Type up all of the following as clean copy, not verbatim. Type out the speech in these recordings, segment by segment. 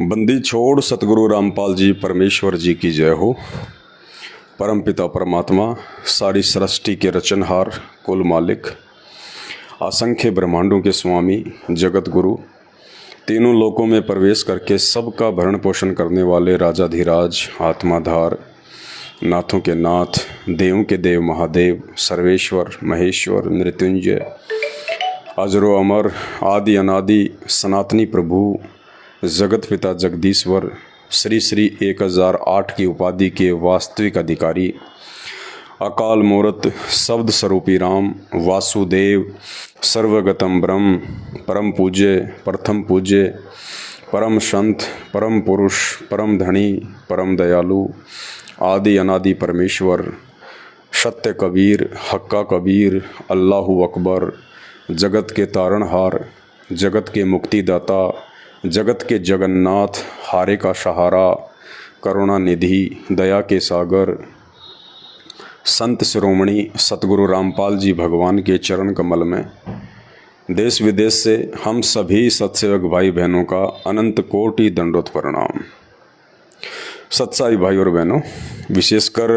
बंदी छोड़ सतगुरु रामपाल जी परमेश्वर जी की जय हो। परमपिता परमात्मा सारी सृष्टि के रचनहार, कुल मालिक, असंख्य ब्रह्मांडों के स्वामी, जगत गुरु, तीनों लोकों में प्रवेश करके सबका भरण पोषण करने वाले राजाधिराज, आत्माधार, नाथों के नाथ, देवों के देव महादेव, सर्वेश्वर, महेश्वर, मृत्युंजय, अजरो अमर, आदि अनादि, सनातनी प्रभु, जगत पिता जगदीश्वर, श्री श्री 1008 की उपाधि के वास्तविक अधिकारी, अकाल मूर्त, शब्द स्वरूपी राम, वासुदेव, सर्वगतम ब्रह्म, परम पूज्य, प्रथम पूज्य, परम संत, परम पुरुष, परम धनी, परम दयालु, आदि अनादि परमेश्वर, सत्य कबीर, हक्का कबीर, अल्लाहु अकबर, जगत के तारणहार, जगत के मुक्तिदाता, जगत के जगन्नाथ, हारे का सहारा, करुणा निधि, दया के सागर, संत शिरोमणि सतगुरु रामपाल जी भगवान के चरण कमल में देश विदेश से हम सभी सत्सेवक भाई बहनों का अनंत कोटि दंडोत प्रणाम। सत्साई भाई और बहनों, विशेषकर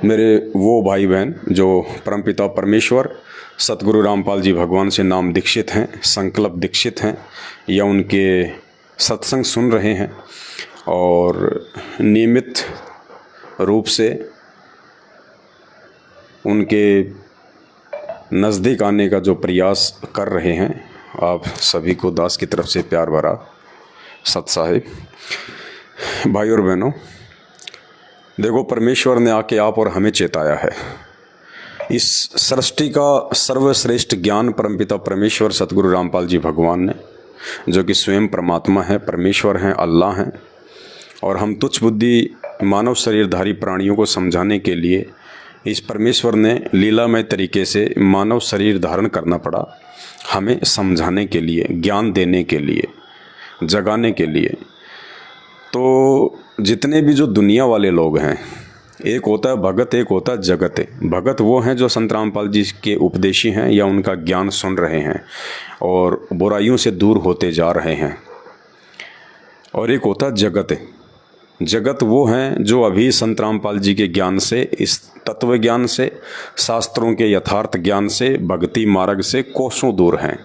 मेरे वो भाई बहन जो परमपिता परमेश्वर सतगुरु रामपाल जी भगवान से नाम दीक्षित हैं, संकल्प दीक्षित हैं, या उनके सत्संग सुन रहे हैं और नियमित रूप से उनके नज़दीक आने का जो प्रयास कर रहे हैं, आप सभी को दास की तरफ से प्यार भरा सत साहिब। भाई और बहनों, देखो, परमेश्वर ने आके आप और हमें चेताया है। इस सृष्टि का सर्वश्रेष्ठ ज्ञान परमपिता परमेश्वर सतगुरु रामपाल जी भगवान ने, जो कि स्वयं परमात्मा है, परमेश्वर हैं, अल्लाह हैं, और हम तुच्छ बुद्धि मानव शरीरधारी प्राणियों को समझाने के लिए इस परमेश्वर ने लीलामय तरीके से मानव शरीर धारण करना पड़ा, हमें समझाने के लिए, ज्ञान देने के लिए, जगाने के लिए। तो जितने भी जो दुनिया वाले लोग हैं, एक होता है भगत, एक होता है जगत। भगत वो हैं जो संत रामपाल जी के उपदेशी हैं या उनका ज्ञान सुन रहे हैं और बुराइयों से दूर होते जा रहे हैं, और एक होता है जगत। जगत वो हैं जो अभी संत रामपाल जी के ज्ञान से, इस तत्व ज्ञान से, शास्त्रों के यथार्थ ज्ञान से, भक्ति मार्ग से कोसों दूर हैं।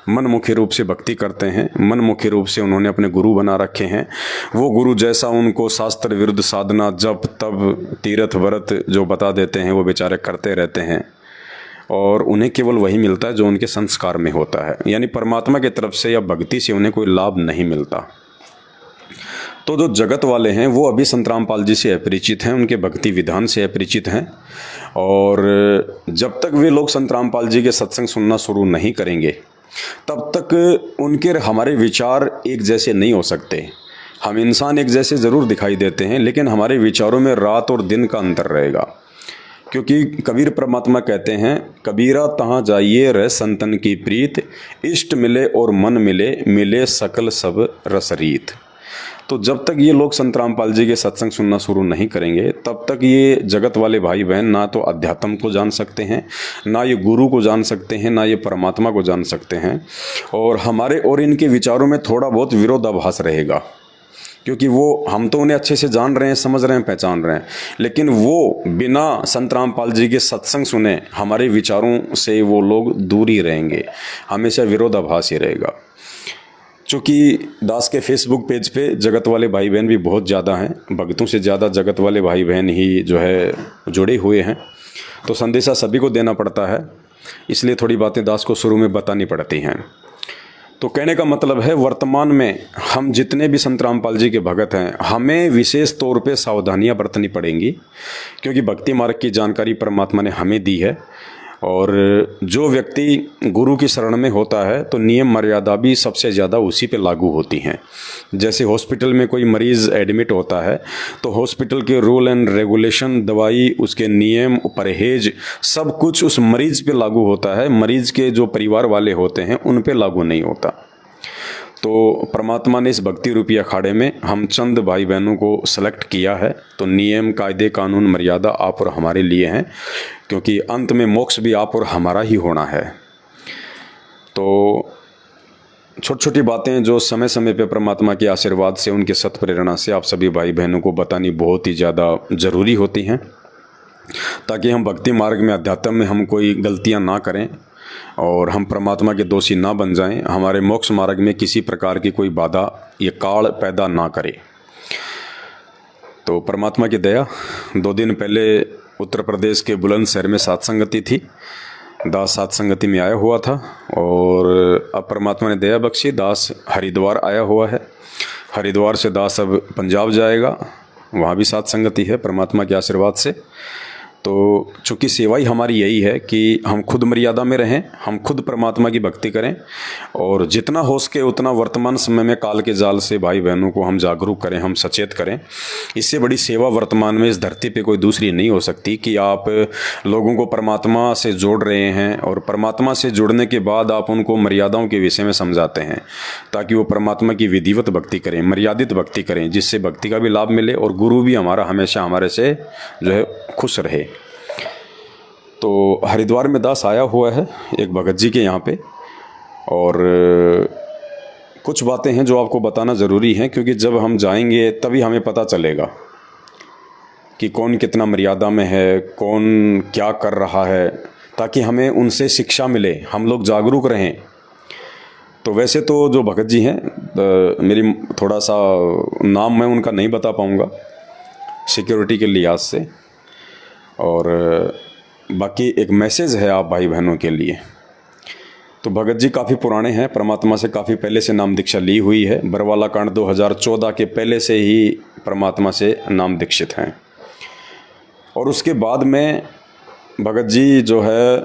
मनमुखी रूप से भक्ति करते हैं, मनमुखी रूप से उन्होंने अपने गुरु बना रखे हैं। वो गुरु जैसा उनको शास्त्र विरुद्ध साधना, जप, तप, तीर्थ व्रत जो बता देते हैं, वो बेचारे करते रहते हैं, और उन्हें केवल वही मिलता है जो उनके संस्कार में होता है, यानी परमात्मा की तरफ से या भक्ति से उन्हें कोई लाभ नहीं मिलता। तो जो जगत वाले हैं वो अभी संत रामपाल जी से अपरिचित हैं, उनके भक्ति विधान से अपरिचित हैं, और जब तक वे लोग संत रामपाल जी के सत्संग सुनना शुरू नहीं करेंगे तब तक उनके हमारे विचार एक जैसे नहीं हो सकते। हम इंसान एक जैसे ज़रूर दिखाई देते हैं, लेकिन हमारे विचारों में रात और दिन का अंतर रहेगा, क्योंकि कबीर परमात्मा कहते हैं, कबीरा तहाँ जाइए रह संतन की प्रीत, इष्ट मिले और मन मिले, मिले सकल सब रसरीत। तो जब तक ये लोग संत रामपाल जी के सत्संग सुनना शुरू नहीं करेंगे, तब तक ये जगत वाले भाई बहन ना तो अध्यात्म को जान सकते हैं, ना ये गुरु को जान सकते हैं, ना ये परमात्मा को जान सकते हैं, और हमारे और इनके विचारों में थोड़ा बहुत विरोधाभास रहेगा, क्योंकि वो, हम तो उन्हें अच्छे से जान रहे हैं, समझ रहे हैं, पहचान रहे हैं, लेकिन वो बिना संत रामपाल जी के सत्संग सुने हमारे विचारों से वो लोग दूर ही रहेंगे, हमेशा विरोधाभास ही रहेगा। चूँकि दास के फेसबुक पेज पे जगत वाले भाई बहन भी बहुत ज़्यादा हैं, भक्तों से ज़्यादा जगत वाले भाई बहन ही जो है जुड़े हुए हैं, तो संदेशा सभी को देना पड़ता है, इसलिए थोड़ी बातें दास को शुरू में बतानी पड़ती हैं। तो कहने का मतलब है, वर्तमान में हम जितने भी संत रामपाल जी के भगत हैं, हमें विशेष तौर पे सावधानियां बरतनी पड़ेंगी, क्योंकि भक्ति मार्ग की जानकारी परमात्मा ने हमें दी है, और जो व्यक्ति गुरु की शरण में होता है तो नियम मर्यादा भी सबसे ज़्यादा उसी पे लागू होती हैं। जैसे हॉस्पिटल में कोई मरीज़ एडमिट होता है तो हॉस्पिटल के रूल एंड रेगुलेशन, दवाई, उसके नियम, परहेज, सब कुछ उस मरीज़ पे लागू होता है, मरीज़ के जो परिवार वाले होते हैं उन पे लागू नहीं होता। तो परमात्मा ने इस भक्ति रूपी अखाड़े में हम चंद भाई बहनों को सेलेक्ट किया है, तो नियम, कायदे, कानून, मर्यादा आप और हमारे लिए हैं, क्योंकि अंत में मोक्ष भी आप और हमारा ही होना है। तो छोटी छोटी बातें जो समय समय पे परमात्मा के आशीर्वाद से, उनके सत प्रेरणा से आप सभी भाई बहनों को बतानी बहुत ही ज़्यादा ज़रूरी होती हैं, ताकि हम भक्ति मार्ग में, अध्यात्म में हम कोई गलतियां ना करें और हम परमात्मा के दोषी ना बन जाएं, हमारे मोक्ष मार्ग में किसी प्रकार की कोई बाधा ये काल पैदा ना करे। तो परमात्मा की दया, 2 दिन पहले उत्तर प्रदेश के बुलंदशहर में सत्संगति थी, दास सत्संगति में आया हुआ था और अब परमात्मा ने दया बख्शी, दास हरिद्वार आया हुआ है। हरिद्वार से दास अब पंजाब जाएगा, वहाँ भी सत्संगति है परमात्मा के आशीर्वाद से। तो चूँकि सेवा ही हमारी यही है कि हम खुद मर्यादा में रहें, हम खुद परमात्मा की भक्ति करें और जितना हो सके उतना वर्तमान समय में काल के जाल से भाई बहनों को हम जागरूक करें, हम सचेत करें। इससे बड़ी सेवा वर्तमान में इस धरती पे कोई दूसरी नहीं हो सकती कि आप लोगों को परमात्मा से जोड़ रहे हैं और परमात्मा से जुड़ने के बाद आप उनको मर्यादाओं के विषय में समझाते हैं, ताकि वो परमात्मा की विधिवत भक्ति करें, मर्यादित भक्ति करें, जिससे भक्ति का भी लाभ मिले और गुरु भी हमारा हमेशा हमारे से जो है खुश रहे। तो हरिद्वार में दास आया हुआ है एक भगत जी के यहाँ पे, और कुछ बातें हैं जो आपको बताना ज़रूरी है, क्योंकि जब हम जाएंगे तभी हमें पता चलेगा कि कौन कितना मर्यादा में है, कौन क्या कर रहा है, ताकि हमें उनसे शिक्षा मिले, हम लोग जागरूक रहें। तो वैसे तो जो भगत जी हैं, मेरी थोड़ा सा नाम मैं उनका नहीं बता पाऊँगा सिक्योरिटी के लिहाज से, और बाकी एक मैसेज है आप भाई बहनों के लिए। तो भगत जी काफ़ी पुराने हैं, परमात्मा से काफ़ी पहले से नाम दीक्षा ली हुई है। बरवाला कांड 2014 के पहले से ही परमात्मा से नाम दीक्षित हैं, और उसके बाद में भगत जी जो है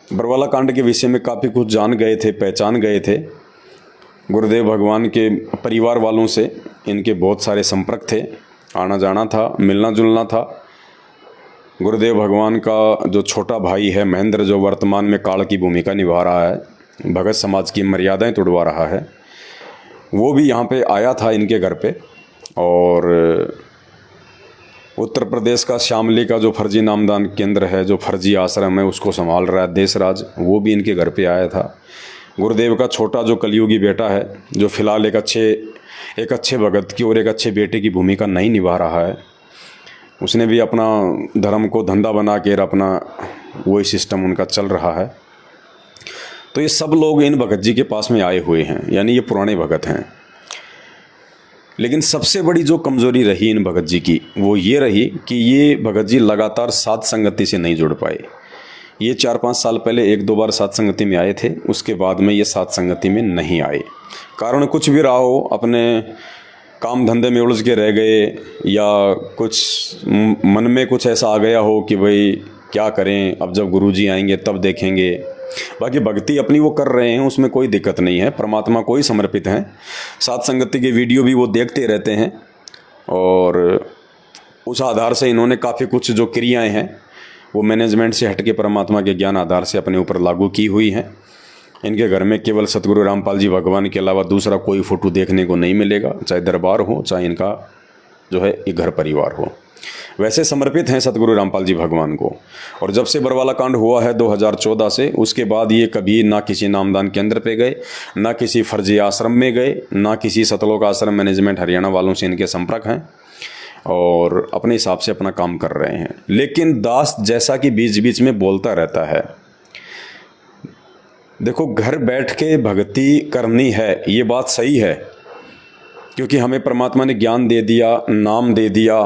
बरवाला कांड के विषय में काफ़ी कुछ जान गए थे, पहचान गए थे। गुरुदेव भगवान के परिवार वालों से इनके बहुत सारे संपर्क थे, आना जाना था, मिलना जुलना था। गुरुदेव भगवान का जो छोटा भाई है महेंद्र, जो वर्तमान में काल की भूमिका निभा रहा है, भगत समाज की मर्यादाएं तोड़वा रहा है, वो भी यहाँ पे आया था इनके घर पे। और उत्तर प्रदेश का शामली का जो फर्जी नामदान केंद्र है, जो फर्जी आश्रम है, उसको संभाल रहा है देशराज, वो भी इनके घर पे आया था। गुरुदेव का छोटा जो कलयुगी बेटा है, जो फिलहाल एक अच्छे भगत की और एक अच्छे बेटे की भूमिका नहीं निभा रहा है, उसने भी अपना धर्म को धंधा बना के अपना वही सिस्टम उनका चल रहा है। तो ये सब लोग इन भगत जी के पास में आए हुए हैं, यानी ये पुराने भगत हैं। लेकिन सबसे बड़ी जो कमज़ोरी रही इन भगत जी की, वो ये रही कि ये भगत जी लगातार साध संगति से नहीं जुड़ पाए। ये 4-5 साल पहले 1-2 बार साध संगति में आए थे, उसके बाद में ये साध संगति में नहीं आए। कारण कुछ भी रहा हो, अपने काम धंधे में उलझ के रह गए, या कुछ मन में कुछ ऐसा आ गया हो कि भाई क्या करें, अब जब गुरुजी आएंगे तब देखेंगे। बाकी भक्ति अपनी वो कर रहे हैं, उसमें कोई दिक्कत नहीं है, परमात्मा को ही समर्पित हैं। साध संगति के वीडियो भी वो देखते रहते हैं, और उस आधार से इन्होंने काफ़ी कुछ जो क्रियाएं हैं वो मैनेजमेंट से हटके परमात्मा के ज्ञान आधार से अपने ऊपर लागू की हुई हैं। इनके घर में केवल सतगुरु रामपाल जी भगवान के अलावा दूसरा कोई फ़ोटो देखने को नहीं मिलेगा, चाहे दरबार हो, चाहे इनका जो है एक घर परिवार हो। वैसे समर्पित हैं सतगुरु रामपाल जी भगवान को। और जब से बरवाला कांड हुआ है 2014 से, उसके बाद ये कभी ना किसी नामदान केंद्र पे गए, ना किसी फर्जी आश्रम में गए, ना किसी सतलोक आश्रम मैनेजमेंट हरियाणा वालों से इनके संपर्क हैं, और अपने हिसाब से अपना काम कर रहे हैं। लेकिन दास जैसा कि बीच बीच में बोलता रहता है, देखो घर बैठ के भक्ति करनी है, ये बात सही है, क्योंकि हमें परमात्मा ने ज्ञान दे दिया, नाम दे दिया,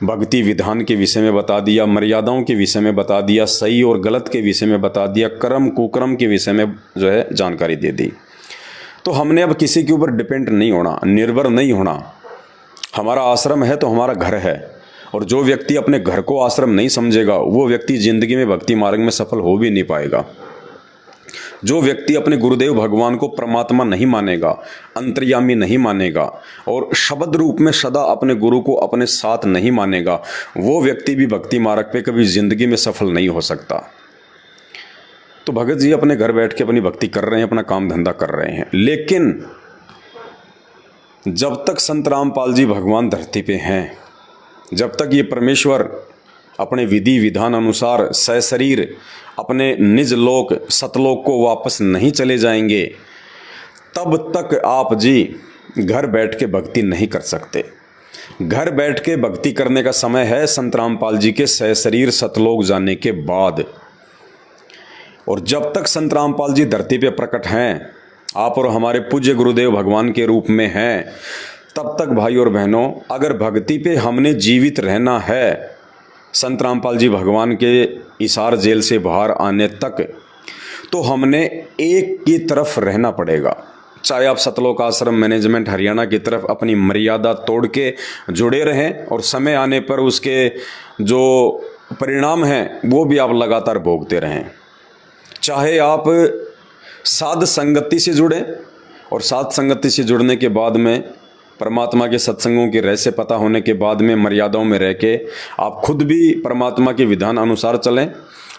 भक्ति विधान के विषय में बता दिया, मर्यादाओं के विषय में बता दिया, सही और गलत के विषय में बता दिया, कर्म कुकर्म के विषय में जो है जानकारी दे दी। तो हमने अब किसी के ऊपर डिपेंड नहीं होना, निर्भर नहीं होना। हमारा आश्रम है तो हमारा घर है, और जो व्यक्ति अपने घर को आश्रम नहीं समझेगा, वो व्यक्ति जिंदगी में भक्ति मार्ग में सफल हो भी नहीं पाएगा। जो व्यक्ति अपने गुरुदेव भगवान को परमात्मा नहीं मानेगा, अंतर्यामी नहीं मानेगा, और शब्द रूप में सदा अपने गुरु को अपने साथ नहीं मानेगा, वो व्यक्ति भी भक्ति मार्ग पे कभी जिंदगी में सफल नहीं हो सकता। तो भगत जी अपने घर बैठ के अपनी भक्ति कर रहे हैं, अपना काम धंधा कर रहे हैं। लेकिन जब तक संत रामपाल जी भगवान धरती पे हैं, जब तक ये परमेश्वर अपने विधि विधान अनुसार सशरीर अपने निज लोक सतलोक को वापस नहीं चले जाएंगे, तब तक आप जी घर बैठ के भक्ति नहीं कर सकते। घर बैठ के भक्ति करने का समय है संत रामपाल जी के सशरीर सतलोक जाने के बाद। और जब तक संत रामपाल जी धरती पे प्रकट हैं, आप और हमारे पूज्य गुरुदेव भगवान के रूप में हैं, तब तक भाई और बहनों, अगर भक्ति पे हमने जीवित रहना है संत रामपाल जी भगवान के हिसार जेल से बाहर आने तक, तो हमने एक की तरफ रहना पड़ेगा। चाहे आप सतलोक आश्रम मैनेजमेंट हरियाणा की तरफ अपनी मर्यादा तोड़ के जुड़े रहें और समय आने पर उसके जो परिणाम हैं वो भी आप लगातार भोगते रहें, चाहे आप साध संगति से जुड़ें और साध संगति से जुड़ने के बाद में परमात्मा के सत्संगों के रहस्य पता होने के बाद में मर्यादाओं में रह के आप खुद भी परमात्मा के विधान अनुसार चलें,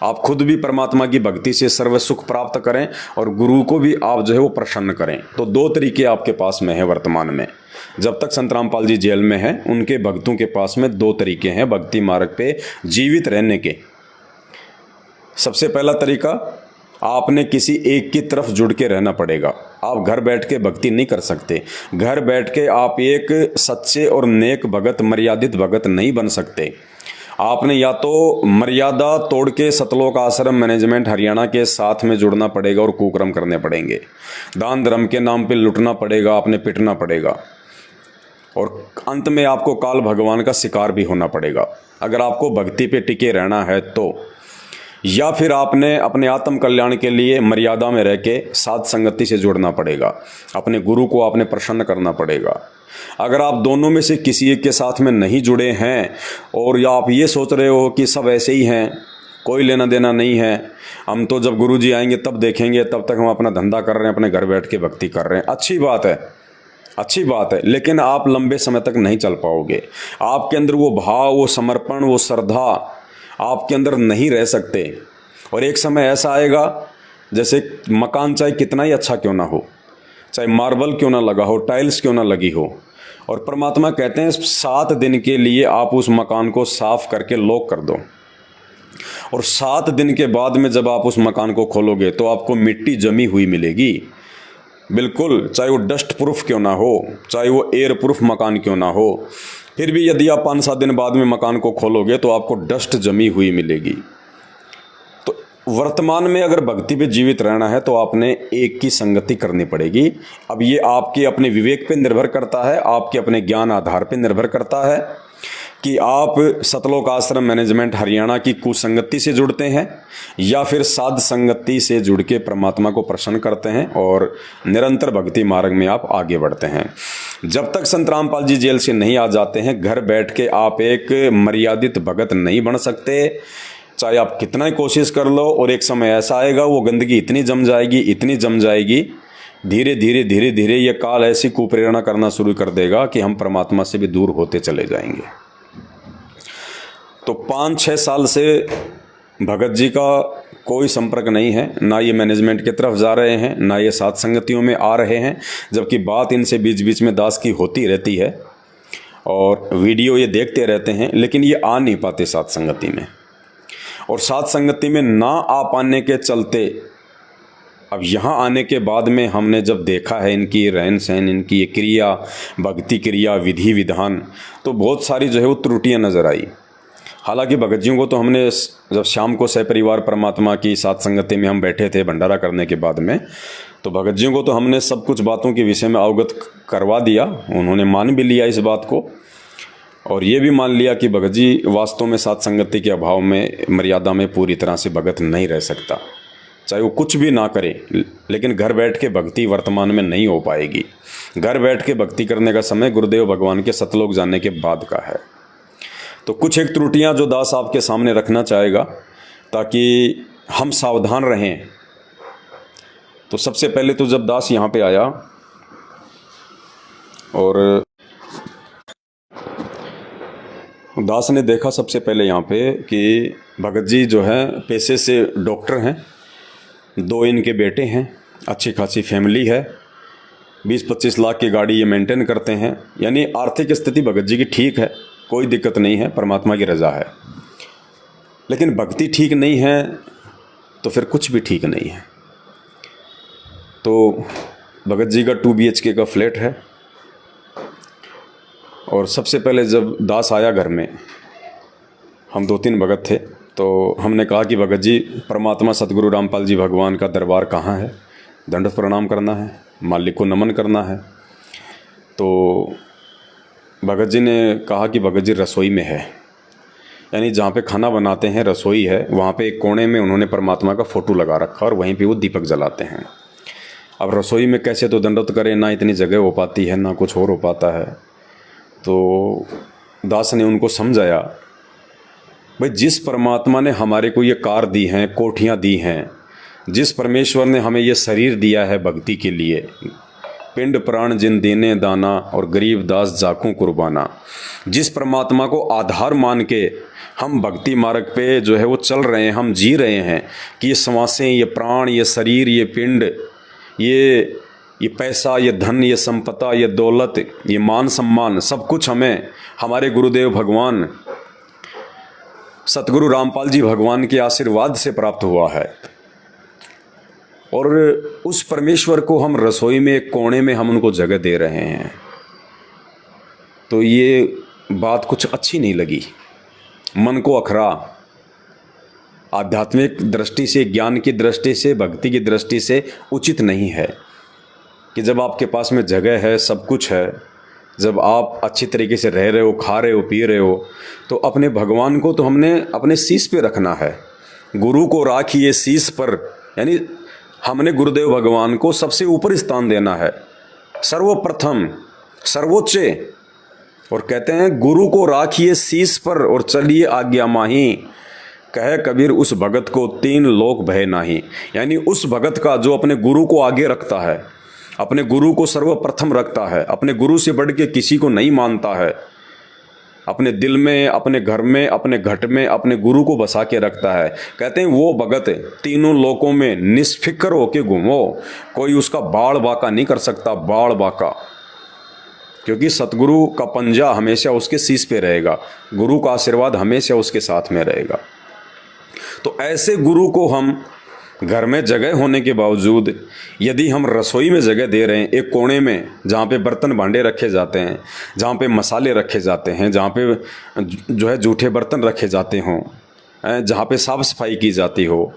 आप खुद भी परमात्मा की भक्ति से सर्व सुख प्राप्त करें और गुरु को भी आप जो है वो प्रसन्न करें। तो दो तरीके आपके पास में है वर्तमान में। जब तक संत रामपाल जी जेल में हैं, उनके भक्तों के पास में दो तरीके हैं भक्ति मार्ग पे जीवित रहने के। सबसे पहला तरीका, आपने किसी एक की तरफ जुड़ के रहना पड़ेगा। आप घर बैठ के भक्ति नहीं कर सकते। घर बैठ के आप एक सच्चे और नेक भगत, मर्यादित भगत नहीं बन सकते। आपने या तो मर्यादा तोड़ के सतलोक आश्रम मैनेजमेंट हरियाणा के साथ में जुड़ना पड़ेगा और कुकर्म करने पड़ेंगे, दान धर्म के नाम पे लुटना पड़ेगा, आपने पिटना पड़ेगा और अंत में आपको काल भगवान का शिकार भी होना पड़ेगा अगर आपको भक्ति पे टिके रहना है तो। या फिर आपने अपने आत्म कल्याण के लिए मर्यादा में रह के साध संगति से जुड़ना पड़ेगा, अपने गुरु को आपने प्रसन्न करना पड़ेगा। अगर आप दोनों में से किसी एक के साथ में नहीं जुड़े हैं और या आप ये सोच रहे हो कि सब ऐसे ही हैं, कोई लेना देना नहीं है, हम तो जब गुरु जी आएंगे तब देखेंगे, तब तक हम अपना धंधा कर रहे हैं, अपने घर बैठ के भक्ति कर रहे हैं, अच्छी बात है, अच्छी बात है, लेकिन आप लंबे समय तक नहीं चल पाओगे। आपके अंदर वो भाव, वो समर्पण, वो श्रद्धा आपके अंदर नहीं रह सकते। और एक समय ऐसा आएगा, जैसे मकान चाहे कितना ही अच्छा क्यों ना हो, चाहे मार्बल क्यों ना लगा हो, टाइल्स क्यों ना लगी हो, और परमात्मा कहते हैं 7 दिन के लिए आप उस मकान को साफ करके लॉक कर दो, और 7 दिन के बाद में जब आप उस मकान को खोलोगे तो आपको मिट्टी जमी हुई मिलेगी। बिल्कुल, चाहे वो डस्ट प्रूफ क्यों ना हो, चाहे वो एयर प्रूफ मकान क्यों ना हो, फिर भी यदि आप 5-7 दिन बाद में मकान को खोलोगे तो आपको डस्ट जमी हुई मिलेगी। तो वर्तमान में अगर भक्ति पे जीवित रहना है तो आपने एक की संगति करनी पड़ेगी। अब ये आपके अपने विवेक पे निर्भर करता है, आपके अपने ज्ञान आधार पे निर्भर करता है कि आप सतलोक आश्रम मैनेजमेंट हरियाणा की कुसंगति से जुड़ते हैं या फिर साध संगति से जुड़ के परमात्मा को प्रसन्न करते हैं और निरंतर भक्ति मार्ग में आप आगे बढ़ते हैं। जब तक संत रामपाल जी जेल से नहीं आ जाते हैं, घर बैठ के आप एक मर्यादित भगत नहीं बन सकते, चाहे आप कितना ही कोशिश कर लो। और एक समय ऐसा आएगा, वो गंदगी इतनी जम जाएगी, इतनी जम जाएगी, धीरे धीरे धीरे धीरे ये काल ऐसी कुप्रेरणा करना शुरू कर देगा कि हम परमात्मा से भी दूर होते चले जाएंगे। तो 5-6 साल से भगत जी का कोई संपर्क नहीं है, ना ये मैनेजमेंट की तरफ जा रहे हैं, ना ये साथ संगतियों में आ रहे हैं, जबकि बात इनसे बीच बीच में दास की होती रहती है और वीडियो ये देखते रहते हैं, लेकिन ये आ नहीं पाते साथ संगति में। और साथ संगति में ना आ पाने के चलते अब यहाँ आने के बाद में हमने जब देखा है इनकी रहन सहन, इनकी ये क्रिया, भक्ति क्रिया, विधि विधान, तो बहुत सारी जो है वो त्रुटियाँ नज़र आई। हालांकि भगत जियों को तो हमने जब शाम को सहपरिवार परमात्मा की साथ संगति में हम बैठे थे भंडारा करने के बाद में, तो भगत जियों को तो हमने सब कुछ बातों के विषय में अवगत करवा दिया। उन्होंने मान भी लिया इस बात को और ये भी मान लिया कि भगत जी वास्तव में साथ संगति के अभाव में मर्यादा में पूरी तरह से भगत नहीं रह सकता, चाहे वो कुछ भी ना करे। लेकिन घर बैठ के भक्ति वर्तमान में नहीं हो पाएगी। घर बैठ के भक्ति करने का समय गुरुदेव भगवान के सतलोक जाने के बाद का है। तो कुछ एक त्रुटियां जो दास आपके सामने रखना चाहेगा ताकि हम सावधान रहें। तो सबसे पहले तो जब दास यहाँ पे आया और दास ने देखा सबसे पहले यहाँ पे कि भगत जी जो है पेशे से डॉक्टर हैं, 2 इनके बेटे हैं, अच्छी खासी फैमिली है, 20-25 लाख की गाड़ी ये मेंटेन करते हैं, यानी आर्थिक स्थिति भगत जी की ठीक है, कोई दिक्कत नहीं है, परमात्मा की रज़ा है। लेकिन भक्ति ठीक नहीं है तो फिर कुछ भी ठीक नहीं है। तो भगत जी का 2 BHK का फ्लैट है, और सबसे पहले जब दास आया घर में, हम 2-3 भगत थे, तो हमने कहा कि भगत जी, परमात्मा सतगुरु रामपाल जी भगवान का दरबार कहाँ है, दंडवत प्रणाम करना है, मालिक को नमन करना है। तो भगत जी ने कहा कि भगत जी रसोई में है, यानी जहाँ पे खाना बनाते हैं रसोई है, वहाँ पे एक कोने में उन्होंने परमात्मा का फ़ोटो लगा रखा और वहीं पे वो दीपक जलाते हैं। अब रसोई में कैसे तो दंडवत करें, ना इतनी जगह हो पाती है, ना कुछ और हो पाता है। तो दास ने उनको समझाया, भाई जिस परमात्मा ने हमारे को ये कार दी हैं, कोठियाँ दी हैं, जिस परमेश्वर ने हमें ये शरीर दिया है भक्ति के लिए, पिंड प्राण जिन देने दाना और गरीब दास जाकूं कुर्बाना, जिस परमात्मा को आधार मान के हम भक्ति मार्ग पे जो है वो चल रहे हैं, हम जी रहे हैं कि ये श्वासें, ये प्राण, ये शरीर, ये पिंड, ये पैसा, ये धन, ये संपदा, ये दौलत, ये मान सम्मान, सब कुछ हमें हमारे गुरुदेव भगवान सतगुरु रामपाल जी भगवान के आशीर्वाद से प्राप्त हुआ है। और उस परमेश्वर को हम रसोई में एक कोने में हम उनको जगह दे रहे हैं। तो ये बात कुछ अच्छी नहीं लगी, मन को अखरा। आध्यात्मिक दृष्टि से, ज्ञान की दृष्टि से, भक्ति की दृष्टि से उचित नहीं है कि जब आपके पास में जगह है, सब कुछ है, जब आप अच्छी तरीके से रह रहे हो, खा रहे हो, पी रहे हो, तो अपने भगवान को तो हमने अपने शीश पे रखना है। गुरु को राखिए शीश पर, यानी हमने गुरुदेव भगवान को सबसे ऊपर स्थान देना है, सर्वप्रथम, सर्वोच्च। और कहते हैं गुरु को राखिए शीश पर और चलिए आज्ञा माही, कहे कबीर उस भगत को 3 लोक भय नाही। यानी उस भगत का जो अपने गुरु को आगे रखता है, अपने गुरु को सर्वप्रथम रखता है, अपने गुरु से बढ़ के किसी को नहीं मानता है, अपने दिल में, अपने घर में, अपने घट में अपने गुरु को बसा के रखता है, कहते हैं वो भगत 3 लोकों में निष्फिक्र होके घूमो, कोई उसका बाड़ बाका नहीं कर सकता, बाड़ बाका। क्योंकि सतगुरु का पंजा हमेशा उसके शीश पे रहेगा, गुरु का आशीर्वाद हमेशा उसके साथ में रहेगा। तो ऐसे गुरु को हम घर में जगह होने के बावजूद यदि हम रसोई में जगह दे रहे हैं, एक कोने में जहाँ पे बर्तन भांडे रखे जाते हैं, जहाँ पे मसाले रखे जाते हैं, जहाँ पे जो है जूठे बर्तन रखे जाते हों, जहाँ पे साफ़ सफाई की जाती हो,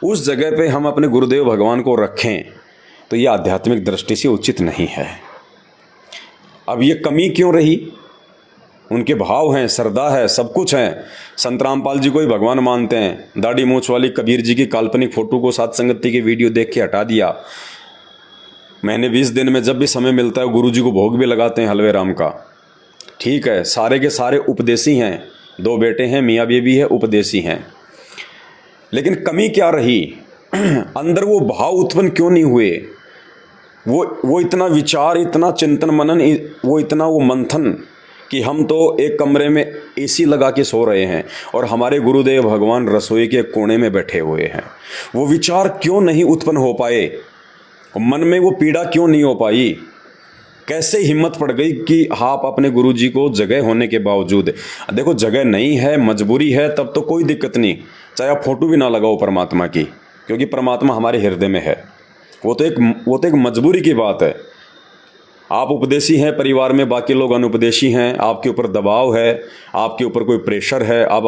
उस जगह पे हम अपने गुरुदेव भगवान को रखें, तो ये आध्यात्मिक दृष्टि से उचित नहीं है। अब ये कमी क्यों रही? उनके भाव हैं, श्रद्धा है, सब कुछ है। संत रामपाल जी को ही भगवान मानते हैं। दाढ़ी मूंछ वाली कबीर जी की काल्पनिक फ़ोटो को साथ संगति की वीडियो देख के हटा दिया। मैंने 20 दिन में जब भी समय मिलता है गुरु जी को भोग भी लगाते हैं हलवे राम का। ठीक है, सारे के सारे उपदेशी हैं, 2 बेटे हैं, मियाँ बीवी है, उपदेशी हैं। लेकिन कमी क्या रही? अंदर वो भाव उत्पन्न क्यों नहीं हुए? वो इतना विचार, इतना चिंतन मनन, वो इतना वो मंथन कि हम तो एक कमरे में एसी लगा के सो रहे हैं और हमारे गुरुदेव भगवान रसोई के कोने में बैठे हुए हैं। वो विचार क्यों नहीं उत्पन्न हो पाए? मन में वो पीड़ा क्यों नहीं हो पाई? कैसे हिम्मत पड़ गई कि आप अपने गुरु जी को जगह होने के बावजूद, देखो जगह नहीं है, मजबूरी है, तब तो कोई दिक्कत नहीं, चाहे आप फोटो भी ना लगाओ परमात्मा की, क्योंकि परमात्मा हमारे हृदय में है। वो तो एक मजबूरी की बात है। आप उपदेशी हैं परिवार में, बाकी लोग अनुपदेशी हैं, आपके ऊपर दबाव है, आपके ऊपर कोई प्रेशर है, आप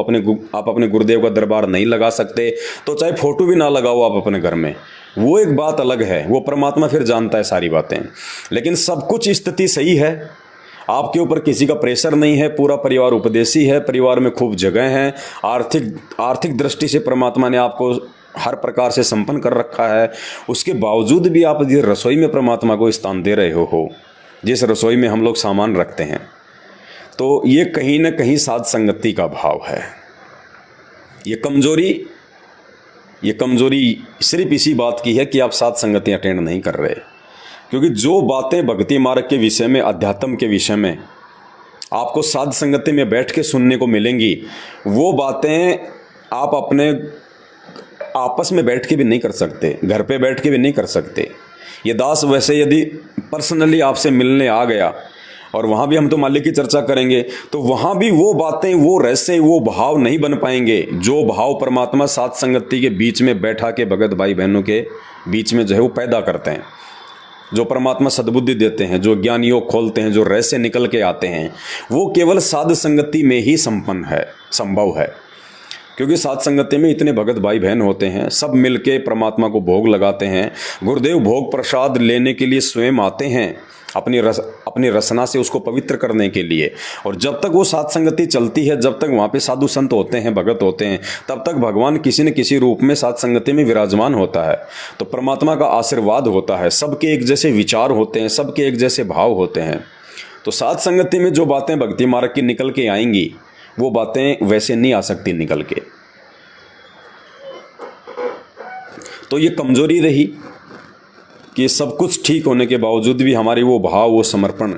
अपने गुरुदेव का दरबार नहीं लगा सकते, तो चाहे फोटो भी ना लगाओ आप अपने घर में, वो एक बात अलग है। वो परमात्मा फिर जानता है सारी बातें। लेकिन सब कुछ स्थिति सही है, आपके ऊपर किसी का प्रेशर नहीं है, पूरा परिवार उपदेशी है, परिवार में खूब जगह है, आर्थिक दृष्टि से परमात्मा ने आपको हर प्रकार से संपन्न कर रखा है। उसके बावजूद भी आप जिस रसोई में परमात्मा को स्थान दे रहे हो, जिस रसोई में हम लोग सामान रखते हैं, तो ये कहीं ना कहीं साध संगति का भाव है। ये कमजोरी सिर्फ इसी बात की है कि आप साध संगति अटेंड नहीं कर रहे। क्योंकि जो बातें भक्ति मार्ग के विषय में, अध्यात्म के विषय में आपको साध संगति में बैठ के सुनने को मिलेंगी, वो बातें आप अपने आपस में बैठ के भी नहीं कर सकते, घर पे बैठ के भी नहीं कर सकते। ये दास वैसे यदि पर्सनली आपसे मिलने आ गया, और वहाँ भी हम तो मालिक की चर्चा करेंगे, तो वहाँ भी वो बातें, वो रहस्य, वो भाव नहीं बन पाएंगे जो भाव परमात्मा साध संगति के बीच में बैठा के भगत भाई बहनों के बीच में जो है वो पैदा करते हैं। जो परमात्मा सद्बुद्धि देते हैं, जो ज्ञानियों खोलते हैं, जो रहस्य निकल के आते हैं, वो केवल साध संगति में ही संभव है। क्योंकि साध संगति में इतने भगत भाई बहन होते हैं, सब मिलके परमात्मा को भोग लगाते हैं। गुरुदेव भोग प्रसाद लेने के लिए स्वयं आते हैं, अपनी रसना से उसको पवित्र करने के लिए। और जब तक वो साध संगति चलती है, जब तक वहाँ पे साधु संत होते हैं, भगत होते हैं, तब तक भगवान किसी न किसी रूप में साध संगति में विराजमान होता है। तो परमात्मा का आशीर्वाद होता है, सबके एक जैसे विचार होते हैं, सबके एक जैसे भाव होते हैं। तो साध संगति में जो बातें भक्ति मार्ग की निकल के आएंगी, वो बातें वैसे नहीं आ सकती निकल के। तो ये कमजोरी रही कि सब कुछ ठीक होने के बावजूद भी हमारी वो भाव, वो समर्पण,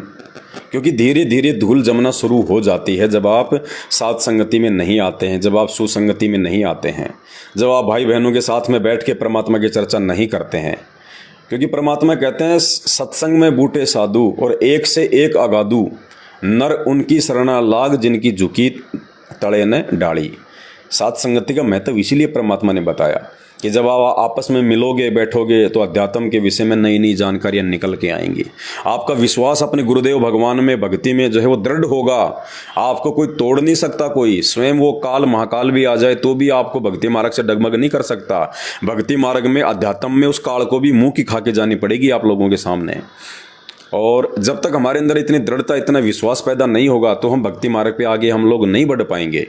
क्योंकि धीरे धीरे धूल जमना शुरू हो जाती है जब आप साध संगति में नहीं आते हैं, जब आप सुसंगति में नहीं आते हैं, जब आप भाई बहनों के साथ में बैठ के परमात्मा की चर्चा नहीं करते हैं। क्योंकि परमात्मा कहते हैं, सत्संग में बूटे साधु और एक से एक अगाधु, नर उनकी शरणा लाग जिनकी झुकी तड़े न डाली। साध संगति का महत्व इसीलिए परमात्मा ने बताया कि जब आप आपस में मिलोगे, बैठोगे, तो अध्यात्म के विषय में नई नई जानकारियां निकल के आएंगी। आपका विश्वास अपने गुरुदेव भगवान में, भक्ति में जो है वो दृढ़ होगा। आपको कोई तोड़ नहीं सकता, कोई स्वयं वो काल महाकाल भी आ जाए तो भी आपको भक्ति मार्ग से डगमग नहीं कर सकता। भक्ति मार्ग में, अध्यात्म में उस काल को भी मुंह की खा के जानी पड़ेगी आप लोगों के सामने। और जब तक हमारे अंदर इतनी दृढ़ता, इतना विश्वास पैदा नहीं होगा, तो हम भक्ति मार्ग पे आगे हम लोग नहीं बढ़ पाएंगे।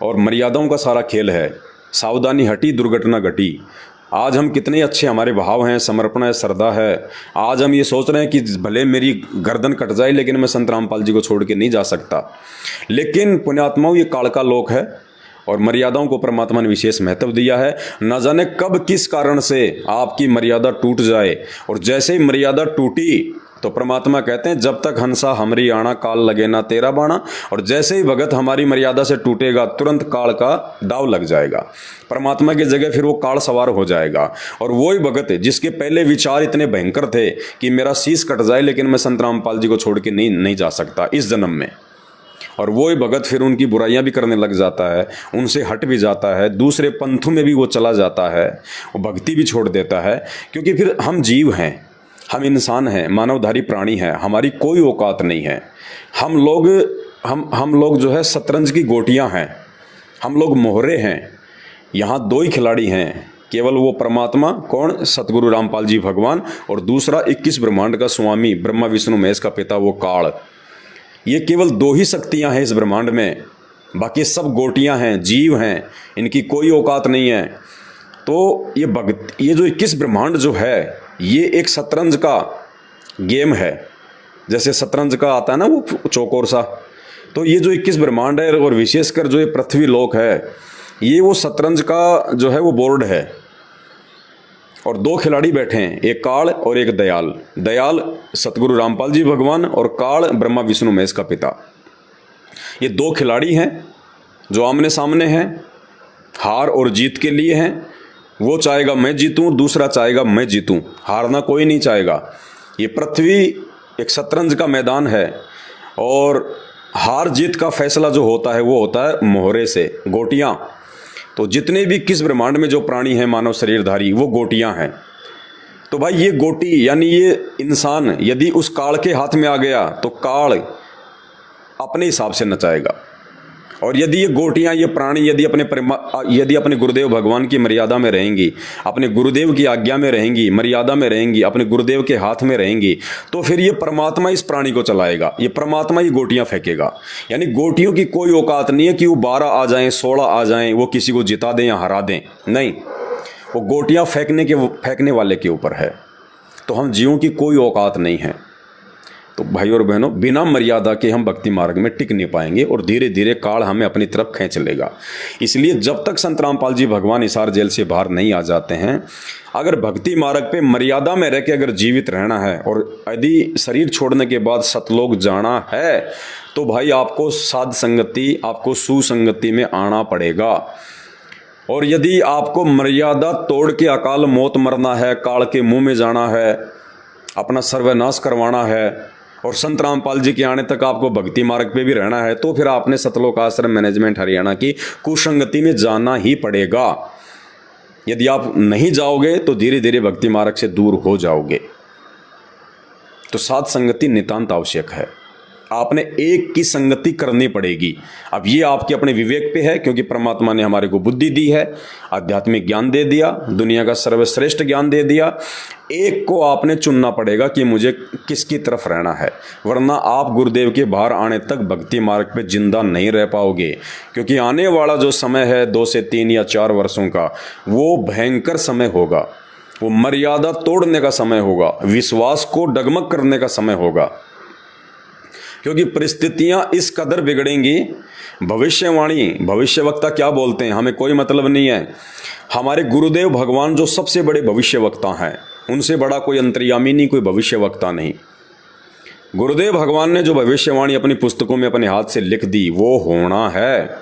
और मर्यादाओं का सारा खेल है, सावधानी हटी दुर्घटना घटी। आज हम कितने अच्छे हमारे भाव हैं, समर्पण है, श्रद्धा है। आज हम ये सोच रहे हैं कि भले मेरी गर्दन कट जाए लेकिन मैं संत रामपाल जी को छोड़ के नहीं जा सकता। लेकिन पुण्यात्माओं, ये काल का लोक है और मर्यादाओं को परमात्मा ने विशेष महत्व दिया है। न जाने कब किस कारण से आपकी मर्यादा टूट जाए, और जैसे ही मर्यादा टूटी तो परमात्मा कहते हैं, जब तक हंसा हमरी आना, काल लगे ना तेरा बाणा। और जैसे ही भगत हमारी मर्यादा से टूटेगा, तुरंत काल का दाव लग जाएगा। परमात्मा की जगह फिर वो काल सवार हो जाएगा। और वही भगत है जिसके पहले विचार इतने भयंकर थे कि मेरा शीश कट जाए लेकिन मैं संत रामपाल जी को छोड़ के नहीं जा सकता इस जन्म में। और वही भगत फिर उनकी बुराइयां भी करने लग जाता है, उनसे हट भी जाता है, दूसरे पंथों में भी वो चला जाता है, वो भक्ति भी छोड़ देता है। क्योंकि फिर हम जीव हैं, हम इंसान हैं, मानवधारी प्राणी हैं, हमारी कोई औकात नहीं है। हम लोग जो है शतरंज की गोटियां हैं, हम लोग मोहरे हैं। यहाँ दो ही खिलाड़ी हैं, केवल वो परमात्मा, कौन? सतगुरु रामपाल जी भगवान, और दूसरा 21 ब्रह्मांड का स्वामी, ब्रह्मा विष्णु महेश का पिता, वो काल। ये केवल दो ही शक्तियां हैं इस ब्रह्मांड में, बाकी सब गोटियां हैं, जीव हैं, इनकी कोई औकात नहीं है। तो ये जो 21 ब्रह्मांड जो है, ये एक शतरंज का गेम है। जैसे शतरंज का आता है ना वो चौकोर सा, तो ये जो 21 ब्रह्मांड है, और विशेषकर जो ये पृथ्वी लोक है, ये वो शतरंज का जो है वो बोर्ड है। और दो खिलाड़ी बैठे हैं, एक काल और एक दयाल। दयाल सतगुरु रामपाल जी भगवान, और काल ब्रह्मा विष्णु महेश का पिता। ये दो खिलाड़ी हैं जो आमने सामने हैं, हार और जीत के लिए हैं। वो चाहेगा मैं जीतूं, दूसरा चाहेगा मैं जीतूं, हारना कोई नहीं चाहेगा। ये पृथ्वी एक शतरंज का मैदान है, और हार जीत का फैसला जो होता है वो होता है मोहरे से, गोटियां। तो जितने भी किस ब्रह्मांड में जो प्राणी हैं मानव शरीरधारी, वो गोटियां हैं। तो भाई ये गोटी यानी ये इंसान यदि उस काल के हाथ में आ गया तो काल अपने हिसाब से नचाएगा। और यदि ये गोटियां, ये प्राणी यदि अपने गुरुदेव भगवान की मर्यादा में रहेंगी, अपने गुरुदेव की आज्ञा में रहेंगी, मर्यादा में रहेंगी, अपने गुरुदेव के हाथ में रहेंगी, तो फिर ये परमात्मा इस प्राणी को चलाएगा, ये परमात्मा ही गोटियां फेंकेगा। यानी गोटियों की कोई औकात नहीं है कि वो 12 आ जाएं, 16 आ जाएं, वो किसी को जिता दें या हरा दें, नहीं। वो गोटियां फेंकने वाले के ऊपर है। तो हम जीवों की कोई औकात नहीं है। तो भाई और बहनों, बिना मर्यादा के हम भक्ति मार्ग में टिक नहीं पाएंगे, और धीरे धीरे काल हमें अपनी तरफ खींच लेगा। इसलिए जब तक संत रामपाल जी भगवान हिसार जेल से बाहर नहीं आ जाते हैं, अगर भक्ति मार्ग पे मर्यादा में रह के अगर जीवित रहना है, और यदि शरीर छोड़ने के बाद सतलोक जाना है, तो भाई आपको साध संगति, आपको सुसंगति में आना पड़ेगा। और यदि आपको मर्यादा तोड़ के अकाल मौत मरना है, काल के मुंह में जाना है, अपना सर्वनाश करवाना है, और संत रामपाल जी के आने तक आपको भक्ति मार्ग पे भी रहना है, तो फिर आपने सतलोक आश्रम मैनेजमेंट हरियाणा की कुसंगति में जाना ही पड़ेगा। यदि आप नहीं जाओगे तो धीरे धीरे भक्ति मार्ग से दूर हो जाओगे। तो साध संगति नितांत आवश्यक है। आपने एक की संगति करनी पड़ेगी। अब ये आपके अपने विवेक पे है, क्योंकि परमात्मा ने हमारे को बुद्धि दी है, आध्यात्मिक ज्ञान दे दिया, दुनिया का सर्वश्रेष्ठ ज्ञान दे दिया। एक को आपने चुनना पड़ेगा कि मुझे किसकी तरफ रहना है, वरना आप गुरुदेव के बाहर आने तक भक्ति मार्ग पे जिंदा नहीं रह पाओगे। क्योंकि आने वाला जो समय है 2 से 3 या 4 वर्षों का, वो भयंकर समय होगा। वो मर्यादा तोड़ने का समय होगा, विश्वास को डगमग करने का समय होगा। क्योंकि परिस्थितियां इस कदर बिगड़ेंगी। भविष्यवाणी, भविष्यवक्ता क्या बोलते हैं हमें कोई मतलब नहीं है। हमारे गुरुदेव भगवान जो सबसे बड़े भविष्यवक्ता हैं, उनसे बड़ा कोई अंतर्यामी नहीं, कोई भविष्यवक्ता नहीं। गुरुदेव भगवान ने जो भविष्यवाणी अपनी पुस्तकों में अपने हाथ से लिख दी, वो होना है।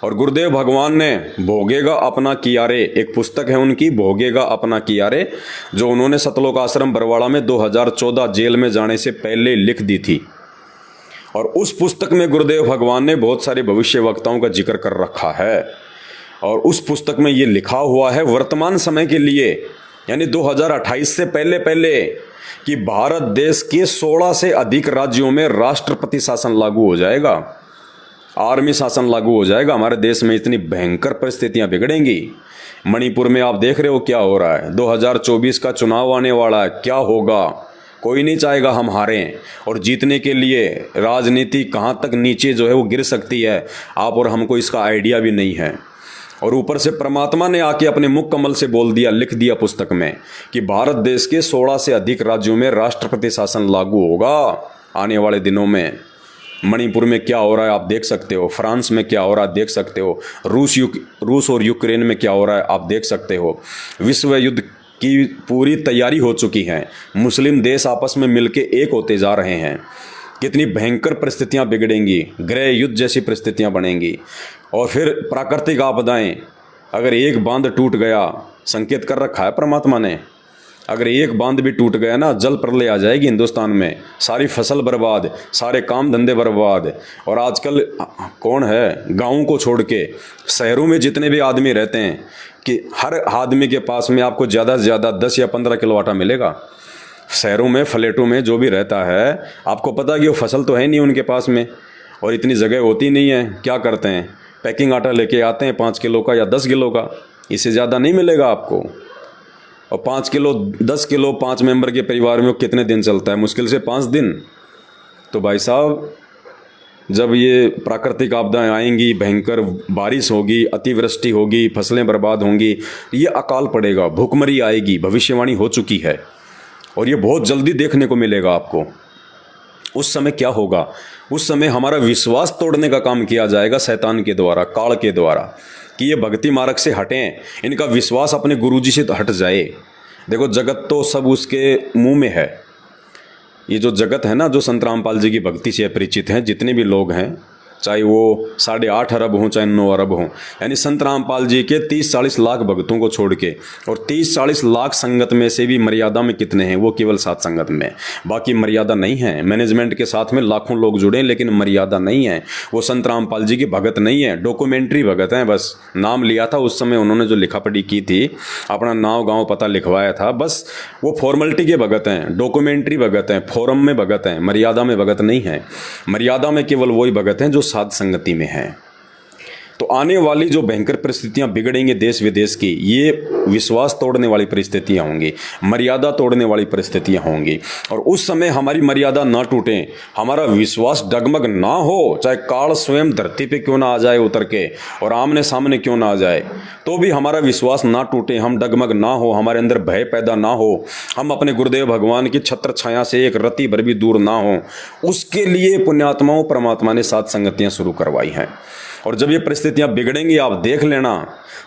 और गुरुदेव भगवान ने भोगेगा अपना कियारे, एक पुस्तक है उनकी, भोगेगा अपना कियारे, जो उन्होंने सतलोक आश्रम बरवाड़ा में 2014 जेल में जाने से पहले लिख दी थी। और उस पुस्तक में गुरुदेव भगवान ने बहुत सारे भविष्यवक्ताओं का जिक्र कर रखा है। और उस पुस्तक में ये लिखा हुआ है वर्तमान समय के लिए, यानी 2028 से पहले पहले, कि भारत देश के 16 से अधिक राज्यों में राष्ट्रपति शासन लागू हो जाएगा, आर्मी शासन लागू हो जाएगा। हमारे देश में इतनी भयंकर परिस्थितियां बिगड़ेंगी। मणिपुर में आप देख रहे हो क्या हो रहा है। 2024 का चुनाव आने वाला है, क्या होगा। कोई नहीं चाहेगा हम हारें, और जीतने के लिए राजनीति कहाँ तक नीचे जो है वो गिर सकती है, आप और हमको इसका आइडिया भी नहीं है। और ऊपर से परमात्मा ने आके अपने मुख कमल से बोल दिया, लिख दिया पुस्तक में, कि भारत देश के 16 से अधिक राज्यों में राष्ट्रपति शासन लागू होगा आने वाले दिनों में। मणिपुर में क्या हो रहा है आप देख सकते हो, फ्रांस में क्या हो रहा है देख सकते हो, रूस और यूक्रेन में क्या हो रहा है आप देख सकते हो। विश्व युद्ध की पूरी तैयारी हो चुकी है, मुस्लिम देश आपस में मिलके एक होते जा रहे हैं। कितनी भयंकर परिस्थितियां बिगड़ेंगी, गृह युद्ध जैसी परिस्थितियां बनेंगी। और फिर प्राकृतिक आपदाएं, अगर एक बांध टूट गया, संकेत कर रखा है परमात्मा ने, अगर एक बांध भी टूट गया ना, जल प्रलय आ जाएगी हिंदुस्तान में, सारी फसल बर्बाद, सारे काम धंधे बर्बाद। और आजकल कौन है गाँव को छोड़ के शहरों में जितने भी आदमी रहते हैं, कि हर आदमी के पास में आपको ज़्यादा से ज़्यादा 10 या 15 किलो आटा मिलेगा। शहरों में, फ्लैटों में जो भी रहता है, आपको पता कि वो फसल तो है नहीं उनके पास में, और इतनी जगह होती नहीं है। क्या करते हैं, पैकिंग आटा लेके आते हैं 5 किलो का या 10 किलो का, इससे ज़्यादा नहीं मिलेगा आपको। और 5 किलो 10 किलो 5 मेंबर के परिवार में कितने दिन चलता है, मुश्किल से 5 दिन। तो भाई साहब, जब ये प्राकृतिक आपदाएं आएंगी, भयंकर बारिश होगी, अतिवृष्टि होगी, फसलें बर्बाद होंगी, ये अकाल पड़ेगा, भूखमरी आएगी, भविष्यवाणी हो चुकी है। और ये बहुत जल्दी देखने को मिलेगा आपको। उस समय क्या होगा, उस समय हमारा विश्वास तोड़ने का काम किया जाएगा शैतान के द्वारा, काल के द्वारा, कि ये भक्ति मार्ग से हटें, इनका विश्वास अपने गुरुजी से हट जाए। देखो, जगत तो सब उसके मुंह में है। ये जो जगत है ना, जो संत रामपाल जी की भक्ति से परिचित हैं, जितने भी लोग हैं, चाहे वो 8.5 अरब हों चाहे 9 अरब हों, यानी संत रामपाल जी के 30-40 लाख भक्तों को छोड़ के, और 30-40 लाख संगत में से भी मर्यादा में कितने हैं, वो केवल 7 संगत में, बाकी मर्यादा नहीं है। मैनेजमेंट के साथ में लाखों लोग जुड़े, लेकिन मर्यादा नहीं है। वो संत रामपाल जी की भगत नहीं है, डॉक्यूमेंट्री भगत हैं। बस नाम लिया था उस समय, उन्होंने जो लिखा पढ़ी की थी, अपना नाम गाँव पता लिखवाया था, बस वो फॉर्मेलिटी के भगत हैं, डॉक्यूमेंट्री भगत हैं, फोरम में भगत हैं, मर्यादा में भगत नहीं है। मर्यादा में केवल वही भगत हैं जो साध संगति में है। तो आने वाली जो भयंकर परिस्थितियां बिगड़ेंगी देश विदेश की, ये विश्वास तोड़ने वाली परिस्थितियां होंगी, मर्यादा तोड़ने वाली परिस्थितियां होंगी। और उस समय हमारी मर्यादा ना टूटे, हमारा विश्वास डगमग ना हो, चाहे काल स्वयं धरती पे क्यों ना आ जाए उतर के, और आमने सामने क्यों ना आ जाए, तो भी हमारा विश्वास ना टूटे, हम डगमग ना हो, हमारे अंदर भय पैदा ना हो, हम अपने गुरुदेव भगवान की छत्र छाया से एक रति भर भी दूर ना हो, उसके लिए पुण्यात्माओं परमात्मा ने सात संगतियां शुरू करवाई हैं। और जब ये परिस्थितियां बिगड़ेंगी, आप देख लेना,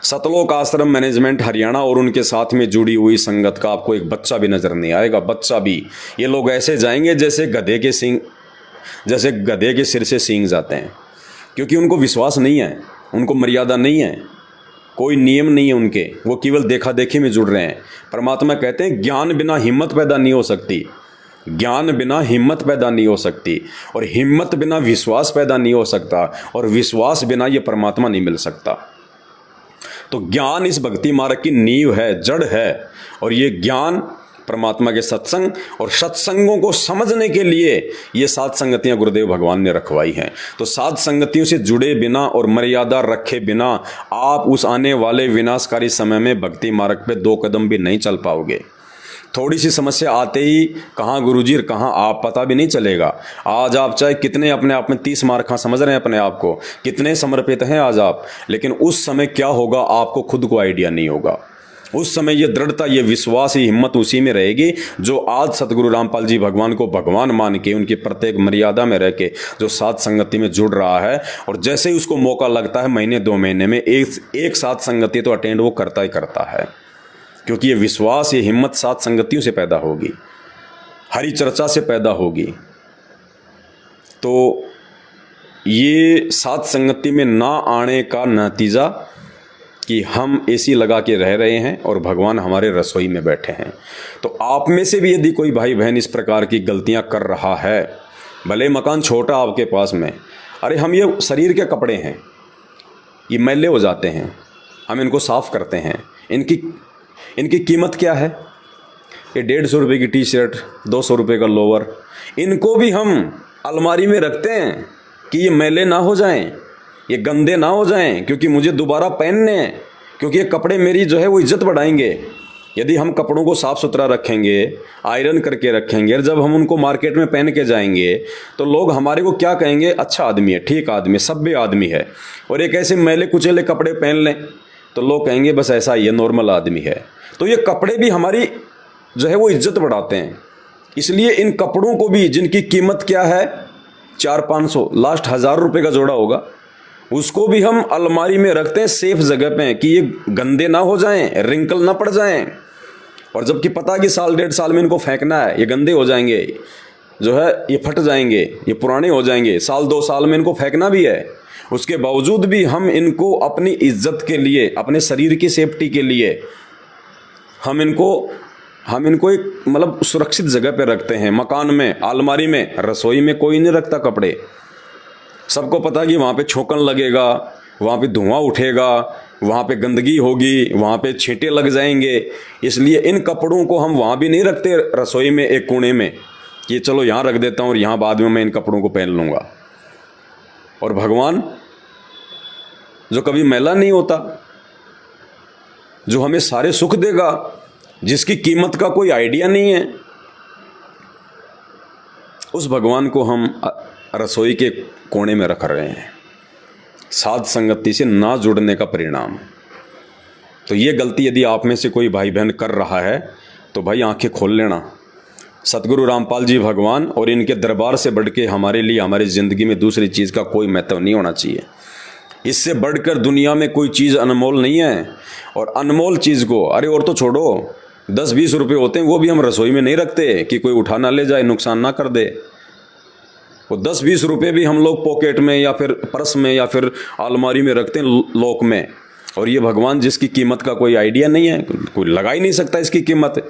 सतलोक आश्रम मैनेजमेंट हरियाणा और उनके साथ में जुड़ी हुई संगत का आपको एक बच्चा भी नजर नहीं आएगा, बच्चा भी। ये लोग ऐसे जाएंगे जैसे गधे के सिर से सींग जाते हैं, क्योंकि उनको विश्वास नहीं है, उनको मर्यादा नहीं है, कोई नियम नहीं है उनके, वो केवल देखा देखी में जुड़ रहे हैं। परमात्मा कहते हैं ज्ञान बिना हिम्मत पैदा नहीं हो सकती। ज्ञान बिना हिम्मत पैदा नहीं हो सकती, और हिम्मत बिना विश्वास पैदा नहीं हो सकता, और विश्वास बिना ये परमात्मा नहीं मिल सकता। तो ज्ञान इस भक्ति मार्ग की नींव है, जड़ है, और ये ज्ञान परमात्मा के सत्संग और सत्संगों को समझने के लिए ये साध संगतियां गुरुदेव भगवान ने रखवाई हैं। तो साध संगतियों से जुड़े बिना और मर्यादा रखे बिना आप उस आने वाले विनाशकारी समय में भक्ति मार्ग पे 2 कदम भी नहीं चल पाओगे। थोड़ी सी समस्या आते ही कहाँ गुरुजी कहाँ आप, पता भी नहीं चलेगा। आज आप चाहे कितने अपने आप में 30 मार्क हाँ समझ रहे हैं अपने आप को, कितने समर्पित हैं आज आप, लेकिन उस समय क्या होगा आपको खुद को आइडिया नहीं होगा। उस समय ये दृढ़ता, ये विश्वास, ये हिम्मत उसी में रहेगी जो आज सतगुरु रामपाल जी भगवान को भगवान मान के उनकी प्रत्येक मर्यादा में रह के जो साध संगति में जुड़ रहा है, और जैसे ही उसको मौका लगता है महीने 2 महीने में एक साध संगति तो अटेंड वो करता ही करता है, क्योंकि ये विश्वास, ये हिम्मत साध संगतियों से पैदा होगी, हरि चर्चा से पैदा होगी। तो ये साध संगति में ना आने का नतीजा कि हम एसी लगा के रह रहे हैं और भगवान हमारे रसोई में बैठे हैं। तो आप में से भी यदि कोई भाई बहन इस प्रकार की गलतियां कर रहा है, भले मकान छोटा आपके पास में, अरे हम ये शरीर के कपड़े हैं, ये मैले हो जाते हैं, हम इनको साफ़ करते हैं, इनकी कीमत क्या है? ये 150 रुपये की टी शर्ट, 200 रुपये का लोवर, इनको भी हम अलमारी में रखते हैं कि ये मैले ना हो जाएं, ये गंदे ना हो जाएं, क्योंकि मुझे दोबारा पहनने हैं, क्योंकि ये कपड़े मेरी जो है वो इज्जत बढ़ाएंगे। यदि हम कपड़ों को साफ़ सुथरा रखेंगे, आयरन करके रखेंगे, और जब हम उनको मार्केट में पहन के जाएंगे तो लोग हमारे को क्या कहेंगे? अच्छा आदमी है, ठीक आदमी, सभ्य आदमी है। और एक ऐसे मैले कुचेले कपड़े पहन लें तो लोग कहेंगे बस ऐसा ही है, नॉर्मल आदमी है। तो ये कपड़े भी हमारी जो है वो इज्जत बढ़ाते हैं। इसलिए इन कपड़ों को भी, जिनकी कीमत क्या है 400-500, लास्ट 1000 रुपये का जोड़ा होगा, उसको भी हम अलमारी में रखते हैं सेफ जगह पे कि ये गंदे ना हो जाएं, रिंकल ना पड़ जाएं। और जबकि पता कि 1-1.5 साल में इनको फेंकना है, ये गंदे हो जाएंगे, जो है ये फट जाएंगे, ये पुराने हो जाएंगे, 1-2 साल में इनको फेंकना भी है। उसके बावजूद भी हम इनको अपनी इज्जत के लिए, अपने शरीर की सेफ्टी के लिए हम इनको एक मतलब सुरक्षित जगह पे रखते हैं, मकान में, अलमारी में। रसोई में कोई नहीं रखता कपड़े। सबको पता कि वहाँ पे छोकन लगेगा, वहाँ पे धुआं उठेगा, वहाँ पे गंदगी होगी, वहाँ पे छींटे लग जाएंगे। इसलिए इन कपड़ों को हम वहाँ भी नहीं रखते रसोई में एक कोने में कि चलो यहाँ रख देता हूँ और यहाँ बाद में मैं इन कपड़ों को पहन लूँगा। और भगवान जो कभी मैला नहीं होता, जो हमें सारे सुख देगा, जिसकी कीमत का कोई आइडिया नहीं है, उस भगवान को हम रसोई के कोने में रख रहे हैं, साध संगति से ना जुड़ने का परिणाम। तो ये गलती यदि आप में से कोई भाई बहन कर रहा है तो भाई आंखें खोल लेना। सतगुरु रामपाल जी भगवान और इनके दरबार से बढ़ के हमारे लिए, हमारी ज़िंदगी में दूसरी चीज़ का कोई महत्व नहीं होना चाहिए। इससे बढ़कर दुनिया में कोई चीज़ अनमोल नहीं है। और अनमोल चीज़ को, अरे और तो छोड़ो, 10-20 रुपये होते हैं, वो भी हम रसोई में नहीं रखते कि कोई उठा ना ले जाए, नुकसान ना कर दे। वो 10-20 रुपये भी हम लोग पॉकेट में या फिर पर्स में या फिर अलमारी में रखते हैं, लॉक में। और ये भगवान जिसकी कीमत का कोई आइडिया नहीं है, कोई लगा ही नहीं सकता इसकी कीमत,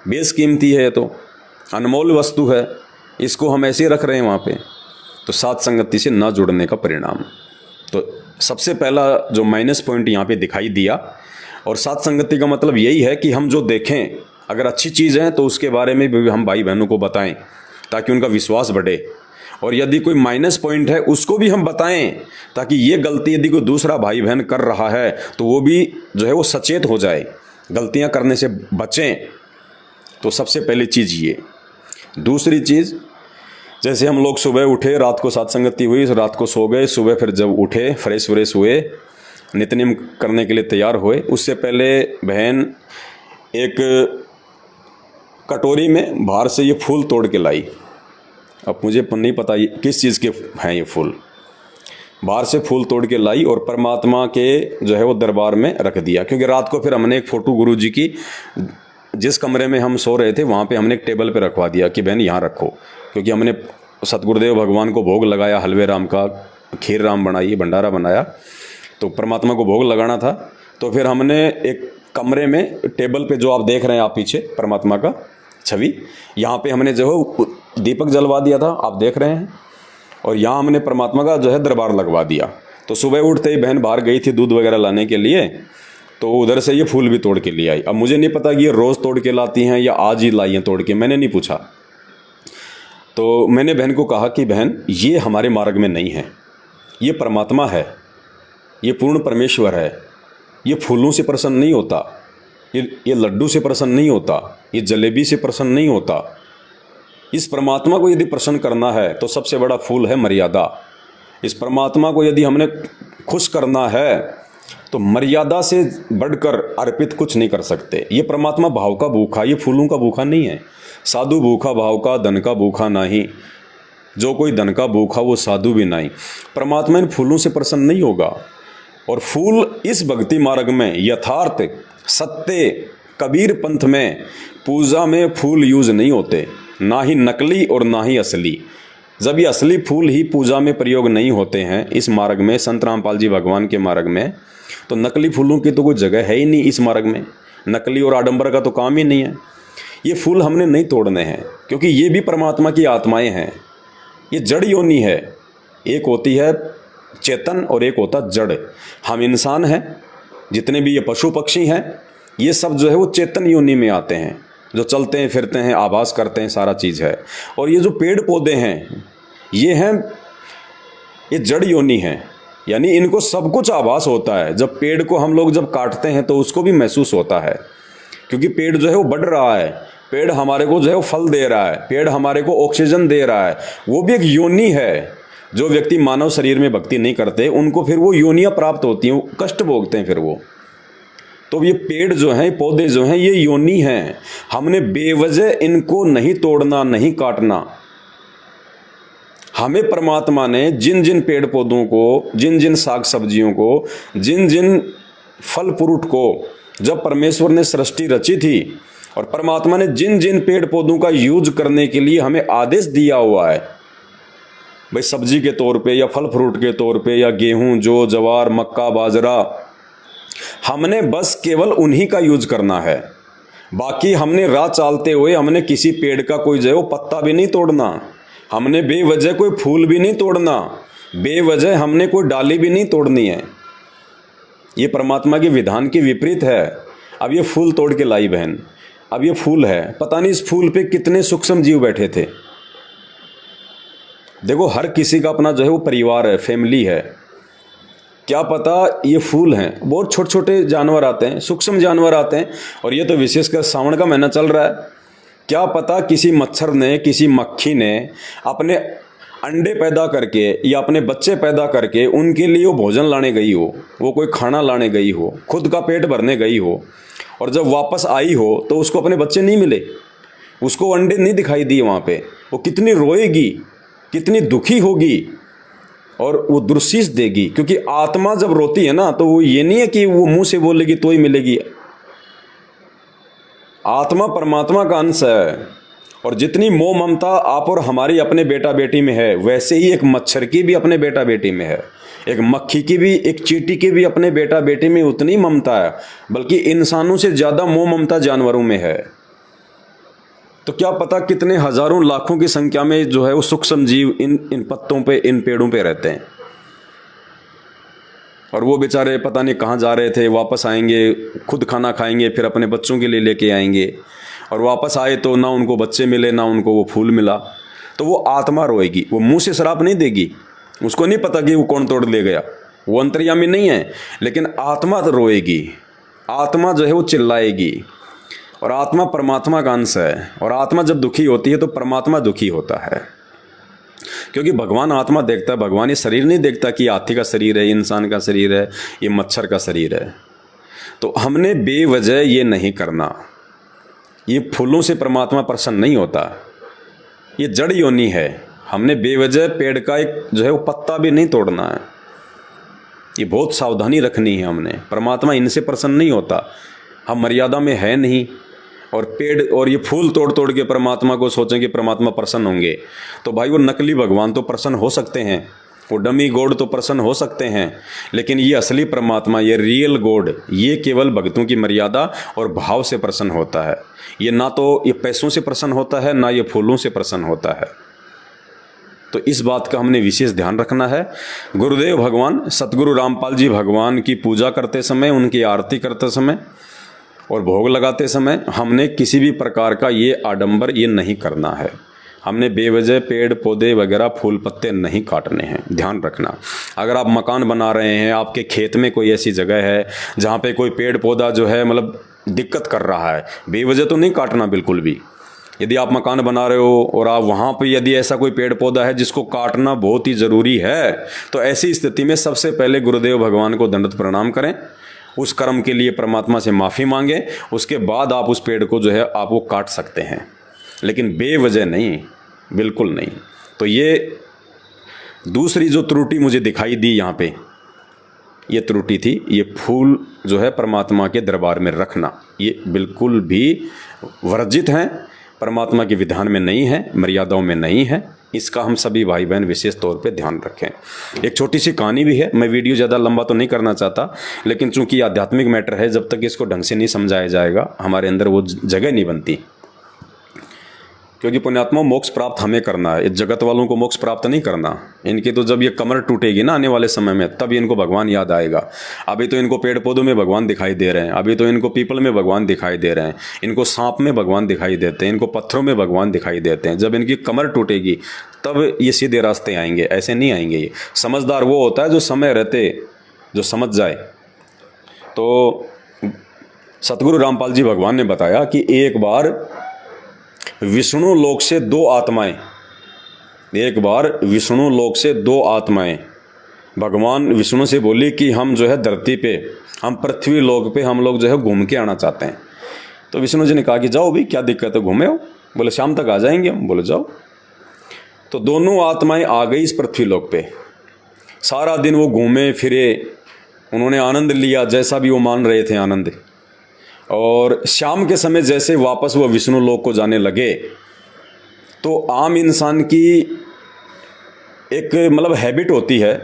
बेशकीमती है, तो अनमोल वस्तु है, इसको हम ऐसे रख रहे हैं वहाँ पे। तो साध संगति से ना जुड़ने का परिणाम। तो सबसे पहला जो माइनस पॉइंट यहाँ पे दिखाई दिया। और साध संगति का मतलब यही है कि हम जो देखें, अगर अच्छी चीज़ है तो उसके बारे में भी हम भाई बहनों को बताएं ताकि उनका विश्वास बढ़े। और यदि कोई माइनस पॉइंट है उसको भी हम बताएं ताकि ये गलती यदि कोई दूसरा भाई बहन कर रहा है तो वो भी जो है वो सचेत हो जाए, गलतियां करने से बचें। तो सबसे पहली चीज़ ये। दूसरी चीज़, जैसे हम लोग सुबह उठे, रात को साध संगति हुई, रात को सो गए, सुबह फिर जब उठे, फ्रेश व्रेश हुए, नित्यनेम करने के लिए तैयार हुए, उससे पहले बहन एक कटोरी में बाहर से ये फूल तोड़ के लाई। अब मुझे नहीं पता ये किस चीज़ के हैं, ये फूल बाहर से फूल तोड़ के लाई और परमात्मा के जो है वो दरबार में रख दिया। क्योंकि रात को फिर हमने एक फ़ोटो गुरु जी की, जिस कमरे में हम सो रहे थे वहाँ पे हमने एक टेबल पे रखवा दिया कि बहन यहाँ रखो। क्योंकि हमने सतगुरुदेव भगवान को भोग लगाया, हलवे राम का, खीर राम बनाई, भंडारा बनाया, तो परमात्मा को भोग लगाना था। तो फिर हमने एक कमरे में टेबल पे, जो आप देख रहे हैं आप पीछे परमात्मा का, छवि। यहाँ पे हमने जो है दीपक जलवा दिया था, आप देख रहे हैं, और यहाँ हमने परमात्मा का जो है दरबार लगवा दिया। तो सुबह उठते ही बहन बाहर गई थी दूध वगैरह लाने के लिए, तो उधर से ये फूल भी तोड़ के ले आई। अब मुझे नहीं पता कि ये रोज़ तोड़ के लाती हैं या आज ही लाई हैं तोड़ के, मैंने नहीं पूछा। तो मैंने बहन को कहा कि बहन ये हमारे मार्ग में नहीं है, ये परमात्मा है, ये पूर्ण परमेश्वर है, ये फूलों से प्रसन्न नहीं होता, ये लड्डू से प्रसन्न नहीं होता, ये जलेबी से प्रसन्न नहीं होता। इस परमात्मा को यदि प्रसन्न करना है तो सबसे बड़ा फूल है मर्यादा। इस परमात्मा को यदि हमने खुश करना है तो मर्यादा से बढ़कर अर्पित कुछ नहीं कर सकते। ये परमात्मा भाव का भूखा, ये फूलों का भूखा नहीं है। साधु भूखा भाव का, धन का भूखा नहीं। जो कोई धन का भूखा वो साधु भी नहीं। परमात्मा इन फूलों से प्रसन्न नहीं होगा। और फूल इस भक्ति मार्ग में यथार्थ सत्य कबीर पंथ में पूजा में फूल यूज नहीं होते, ना ही नकली और ना ही असली। जब ये असली फूल ही पूजा में प्रयोग नहीं होते हैं इस मार्ग में, संत रामपाल जी भगवान के मार्ग में, तो नकली फूलों की तो कोई जगह है ही नहीं इस मार्ग में। नकली और आडंबर का तो काम ही नहीं है। ये फूल हमने नहीं तोड़ने हैं, क्योंकि ये भी परमात्मा की आत्माएं हैं। ये जड़ योनि है, एक होती है चेतन और एक होता जड़। हम इंसान हैं, जितने भी ये पशु पक्षी हैं, ये सब जो है वो चेतन योनि में आते हैं, जो चलते हैं फिरते हैं, आभास करते हैं, सारा चीज़ है। और ये जो पेड़ पौधे हैं ये जड़ योनि हैं, यानी इनको सब कुछ आभास होता है। जब पेड़ को हम लोग जब काटते हैं तो उसको भी महसूस होता है, क्योंकि पेड़ जो है वो बढ़ रहा है, पेड़ हमारे को जो है वो फल दे रहा है, पेड़ हमारे को ऑक्सीजन दे रहा है। वो भी एक योनि है। जो व्यक्ति मानव शरीर में भक्ति नहीं करते उनको फिर वो योनियाँ प्राप्त होती हैं, कष्ट भोगते हैं फिर वो। तो ये पेड़ जो हैं, पौधे जो हैं, ये योनि हैं। हमने बेवजह इनको नहीं तोड़ना, नहीं काटना। हमें परमात्मा ने जिन जिन पेड़ पौधों को, जिन जिन साग सब्जियों को, जिन जिन फल फ्रूट को जब परमेश्वर ने सृष्टि रची थी, और परमात्मा ने जिन जिन पेड़ पौधों का यूज करने के लिए हमें आदेश दिया हुआ है, भाई सब्जी के तौर पे या फल फ्रूट के तौर पे या गेहूं, जौ, जवार, मक्का, बाजरा, हमने बस केवल उन्हीं का यूज करना है। बाकी हमने राह चालते हुए हमने किसी पेड़ का कोई जो है वो पत्ता भी नहीं तोड़ना, हमने बेवजह कोई फूल भी नहीं तोड़ना, बेवजह हमने कोई डाली भी नहीं तोड़नी है। ये परमात्मा के विधान के विपरीत है। अब ये फूल तोड़ के लाई बहन, अब ये फूल है, पता नहीं इस फूल पे कितने सूक्ष्म जीव बैठे थे। देखो हर किसी का अपना जो है वो परिवार है, फैमिली है। क्या पता ये फूल हैं, बहुत छोटे छोटे जानवर आते हैं, सूक्ष्म जानवर आते हैं, और ये तो विशेषकर सावन का महीना चल रहा है। क्या पता किसी मच्छर ने, किसी मक्खी ने अपने अंडे पैदा करके या अपने बच्चे पैदा करके उनके लिए वो भोजन लाने गई हो, वो कोई खाना लाने गई हो, खुद का पेट भरने गई हो, और जब वापस आई हो तो उसको अपने बच्चे नहीं मिले, उसको अंडे नहीं दिखाई दिए वहाँ पे। वो कितनी रोएगी, कितनी दुखी होगी, और वो दुर्शीष देगी। क्योंकि आत्मा जब रोती है ना, तो वो ये नहीं है कि वो मुंह से बोलेगी तो ही मिलेगी। आत्मा परमात्मा का अंश है, और जितनी मोह ममता आप और हमारी अपने बेटा बेटी में है, वैसे ही एक मच्छर की भी अपने बेटा बेटी में है, एक मक्खी की भी, एक चींटी की भी अपने बेटा बेटी में उतनी ममता है, बल्कि इंसानों से ज़्यादा मोह ममता जानवरों में है। तो क्या पता कितने हजारों लाखों की संख्या में जो है वो सूक्ष्म जीव इन पत्तों पे, इन पेड़ों पे रहते हैं। और वो बेचारे पता नहीं कहाँ जा रहे थे, वापस आएंगे, खुद खाना खाएंगे, फिर अपने बच्चों के लिए लेके आएंगे, और वापस आए तो ना उनको बच्चे मिले, ना उनको वो फूल मिला। तो वो आत्मा रोएगी, वो मुंह से श्राप नहीं देगी, उसको नहीं पता कि वो कौन तोड़ ले गया, वो अंतर्यामी नहीं है, लेकिन आत्मा तो रोएगी, आत्मा जो है वो चिल्लाएगी। और आत्मा परमात्मा का अंश है, और आत्मा जब दुखी होती है तो परमात्मा दुखी होता है। क्योंकि भगवान आत्मा देखता है, भगवान ये शरीर नहीं देखता कि हाथी का शरीर है, इंसान का शरीर है, ये मच्छर का शरीर है। तो हमने बेवजह ये नहीं करना। ये फूलों से परमात्मा प्रसन्न नहीं होता, ये जड़ योनि है। हमने बेवजह पेड़ का एक जो है वो पत्ता भी नहीं तोड़ना है। ये बहुत सावधानी रखनी है हमने। परमात्मा इनसे प्रसन्न नहीं होता, हम मर्यादा में है नहीं। और पेड़ और ये फूल तोड़ तोड़ के परमात्मा को सोचें कि परमात्मा प्रसन्न होंगे, तो भाई वो नकली भगवान तो प्रसन्न हो सकते हैं, वो डमी गॉड तो प्रसन्न हो सकते हैं, लेकिन ये असली परमात्मा, ये रियल गॉड, ये केवल भक्तों की मर्यादा और भाव से प्रसन्न होता है। ये ना तो ये पैसों से प्रसन्न होता है, ना ये फूलों से प्रसन्न होता है। तो इस बात का हमने विशेष ध्यान रखना है। गुरुदेव भगवान सतगुरु रामपाल जी भगवान की पूजा करते समय, उनकी आरती करते समय और भोग लगाते समय हमने किसी भी प्रकार का ये आडंबर ये नहीं करना है। हमने बेवजह पेड़ पौधे वगैरह फूल पत्ते नहीं काटने हैं, ध्यान रखना। अगर आप मकान बना रहे हैं, आपके खेत में कोई ऐसी जगह है जहाँ पे कोई पेड़ पौधा जो है मतलब दिक्कत कर रहा है, बेवजह तो नहीं काटना बिल्कुल भी। यदि आप मकान बना रहे हो और आप वहाँ पे यदि ऐसा कोई पेड़ पौधा है जिसको काटना बहुत ही ज़रूरी है, तो ऐसी स्थिति में सबसे पहले गुरुदेव भगवान को दंडवत प्रणाम करें, उस कर्म के लिए परमात्मा से माफ़ी मांगें, उसके बाद आप उस पेड़ को जो है आप वो काट सकते हैं, लेकिन बेवजह नहीं, बिल्कुल नहीं। तो ये दूसरी जो त्रुटि मुझे दिखाई दी यहाँ पे, ये त्रुटि थी, ये फूल जो है परमात्मा के दरबार में रखना, ये बिल्कुल भी वर्जित हैं, परमात्मा के विधान में नहीं है, मर्यादाओं में नहीं है। इसका हम सभी भाई बहन विशेष तौर पे ध्यान रखें। एक छोटी सी कहानी भी है, मैं वीडियो ज़्यादा लंबा तो नहीं करना चाहता, लेकिन चूंकि आध्यात्मिक मैटर है, जब तक इसको ढंग से नहीं समझाया जाएगा हमारे अंदर वो जगह नहीं बनती। क्योंकि पुण्यात्मा मोक्ष प्राप्त हमें करना है, इस जगत वालों को मोक्ष प्राप्त नहीं करना। इनकी तो जब ये कमर टूटेगी ना आने वाले समय में, तब इनको भगवान याद आएगा। अभी तो इनको पेड़ पौधों में भगवान दिखाई दे रहे हैं, अभी तो इनको पीपल में भगवान दिखाई दे रहे हैं, इनको सांप में भगवान दिखाई देते हैं, इनको पत्थरों में भगवान दिखाई देते हैं। जब इनकी कमर टूटेगी तब ये सीधे रास्ते आएंगे, ऐसे नहीं आएंगे। ये समझदार वो होता है जो समय रहते जो समझ जाए। तो सतगुरु रामपाल जी भगवान ने बताया कि एक बार विष्णु लोक से दो आत्माएं, एक बार विष्णु लोक से दो आत्माएं भगवान विष्णु से बोली कि हम जो है धरती पे, हम पृथ्वी लोक पे हम लोग जो है घूम के आना चाहते हैं। तो विष्णु जी ने कहा कि जाओ भी, क्या दिक्कत है, घूमे हो। बोले शाम तक आ जाएंगे हम। बोले जाओ। तो दोनों आत्माएं आ गई इस पृथ्वी लोक पे। सारा दिन वो घूमे फिरे, उन्होंने आनंद लिया, जैसा भी वो मान रहे थे आनंद। और शाम के समय जैसे वापस वो विष्णु लोक को जाने लगे, तो आम इंसान की एक मतलब हैबिट होती है,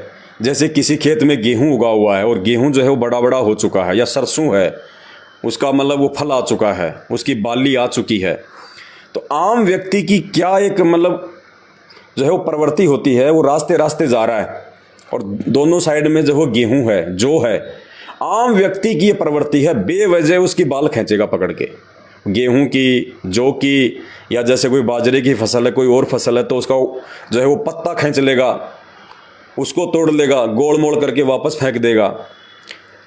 जैसे किसी खेत में गेहूं उगा हुआ है और गेहूं जो है वो बड़ा बड़ा हो चुका है, या सरसों है, उसका मतलब वो फल आ चुका है, उसकी बाली आ चुकी है। तो आम व्यक्ति की क्या एक मतलब जो है वो प्रवृत्ति होती है, वो रास्ते रास्ते जा रहा है और दोनों साइड में जो वो गेहूं है, जो है, आम व्यक्ति की ये प्रवृत्ति है, बेवजह उसकी बाल खींचेगा पकड़ के, गेहूं की, जौ की, या जैसे कोई बाजरे की फसल है, कोई और फसल है, तो उसका जो है वो पत्ता खींच लेगा, उसको तोड़ लेगा, गोल मोड़ करके वापस फेंक देगा।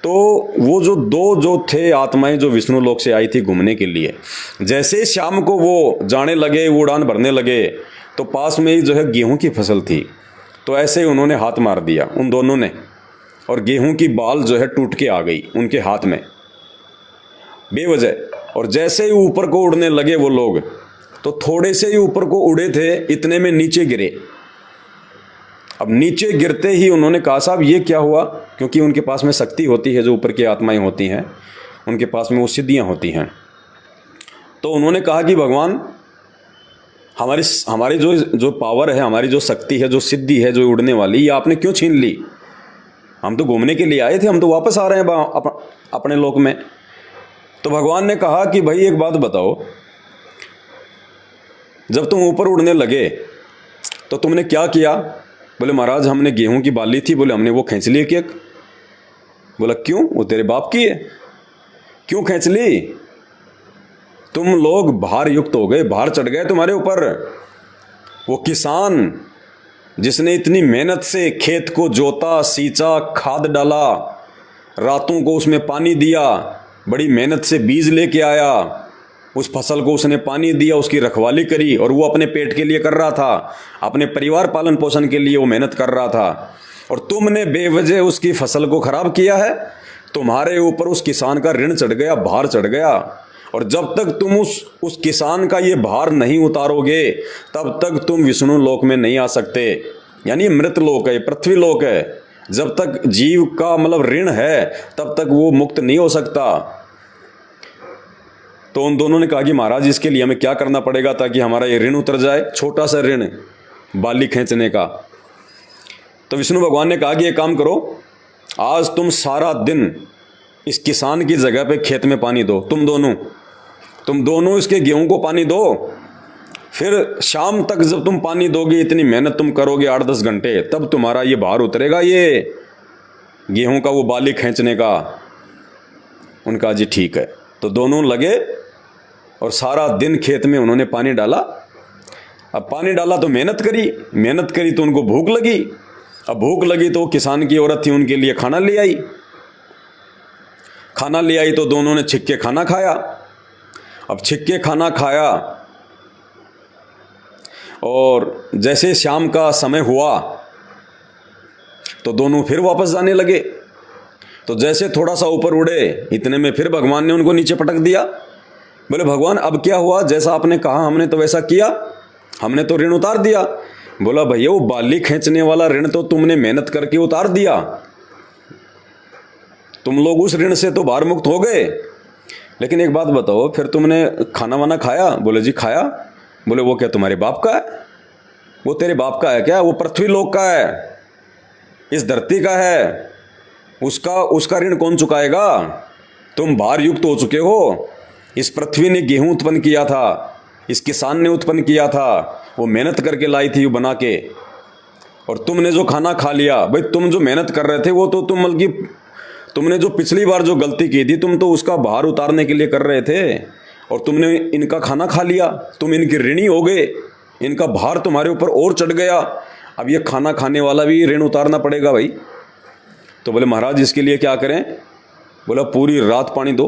तो वो जो दो जो थे आत्माएं जो विष्णु लोक से आई थी घूमने के लिए, जैसे शाम को वो जाने लगे, वो उड़ान भरने लगे, तो पास में ही जो है गेहूं की फसल थी। तो ऐसे ही उन्होंने हाथ मार दिया उन दोनों ने, और गेहूं की बाल जो है टूट के आ गई उनके हाथ में बेवजह। और जैसे ही ऊपर को उड़ने लगे वो लोग, तो थोड़े से ही ऊपर को उड़े थे, इतने में नीचे गिरे। अब नीचे गिरते ही उन्होंने कहा साहब ये क्या हुआ, क्योंकि उनके पास में शक्ति होती है, जो ऊपर की आत्माएं होती हैं उनके पास में वो सिद्धियां होती हैं। तो उन्होंने कहा कि भगवान हमारी जो पावर है, हमारी जो शक्ति है, जो सिद्धि है, जो उड़ने वाली, ये आपने क्यों छीन ली? हम तो घूमने के लिए आए थे, हम तो वापस आ रहे हैं अपने लोक में। तो भगवान ने कहा कि भाई एक बात बताओ, जब तुम ऊपर उड़ने लगे तो तुमने क्या किया? बोले महाराज हमने गेहूं की बाली थी, बोले हमने वो खींच ली एक। बोला क्यों? वो तेरे बाप की है, क्यों खींच ली? तुम लोग भार युक्त हो गए, भार चढ़ गए तुम्हारे ऊपर। वो किसान जिसने इतनी मेहनत से खेत को जोता, सींचा, खाद डाला, रातों को उसमें पानी दिया, बड़ी मेहनत से बीज लेके आया, उस फसल को उसने पानी दिया, उसकी रखवाली करी, और वो अपने पेट के लिए कर रहा था, अपने परिवार पालन पोषण के लिए वो मेहनत कर रहा था, और तुमने बेवजह उसकी फसल को खराब किया है। तुम्हारे ऊपर उस किसान का ऋण चढ़ गया, भार चढ़ गया। और जब तक तुम उस किसान का ये भार नहीं उतारोगे, तब तक तुम विष्णु लोक में नहीं आ सकते। यानी मृत लोक है, पृथ्वी लोक है। जब तक जीव का मतलब ऋण है, तब तक वो मुक्त नहीं हो सकता। तो उन दोनों ने कहा कि महाराज इसके लिए हमें क्या करना पड़ेगा ताकि हमारा ये ऋण उतर जाए, छोटा सा ऋण बाली खींचने का। तो विष्णु भगवान ने कहा कि एक काम करो, आज तुम सारा दिन इस किसान की जगह पे खेत में पानी दो, तुम दोनों इसके गेहूं को पानी दो। फिर शाम तक जब तुम पानी दोगे, इतनी मेहनत तुम करोगे 8-10 घंटे, तब तुम्हारा ये भार उतरेगा, ये गेहूं का वो बाली खींचने का। उनका जी ठीक है। तो दोनों लगे और सारा दिन खेत में उन्होंने पानी डाला। अब पानी डाला तो मेहनत करी तो उनको भूख लगी। अब भूख लगी तो किसान की औरत थी, उनके लिए खाना ले आई तो दोनों ने छिक के खाना खाया। अब छिक के खाना खाया और जैसे शाम का समय हुआ तो दोनों फिर वापस जाने लगे। तो जैसे थोड़ा सा ऊपर उड़े, इतने में फिर भगवान ने उनको नीचे पटक दिया। बोले भगवान अब क्या हुआ? जैसा आपने कहा हमने तो वैसा किया, हमने तो ऋण उतार दिया। बोला भैया वो बाली खींचने वाला ऋण तो तुमने मेहनत करके उतार दिया, तुम लोग उस ऋण से तो भार मुक्त हो गए। लेकिन एक बात बताओ, फिर तुमने खाना वाना खाया? बोले जी खाया। बोले वो क्या तुम्हारे बाप का है? वो तेरे बाप का है क्या? वो पृथ्वी लोक का है, इस धरती का है, उसका ऋण कौन चुकाएगा? तुम भार युक्त हो चुके हो। इस पृथ्वी ने गेहूं उत्पन्न किया था, इस किसान ने उत्पन्न किया था, वो मेहनत करके लाई थी बना के, और तुमने जो खाना खा लिया। भाई तुम जो मेहनत कर रहे थे वो तो तुमने जो पिछली बार जो गलती की थी, तुम तो उसका भार उतारने के लिए कर रहे थे, और तुमने इनका खाना खा लिया, तुम इनके ऋणी हो गए, इनका भार तुम्हारे ऊपर और चढ़ गया। अब ये खाना खाने वाला भी ऋण उतारना पड़ेगा भाई। तो बोले महाराज इसके लिए क्या करें? बोला पूरी रात पानी दो,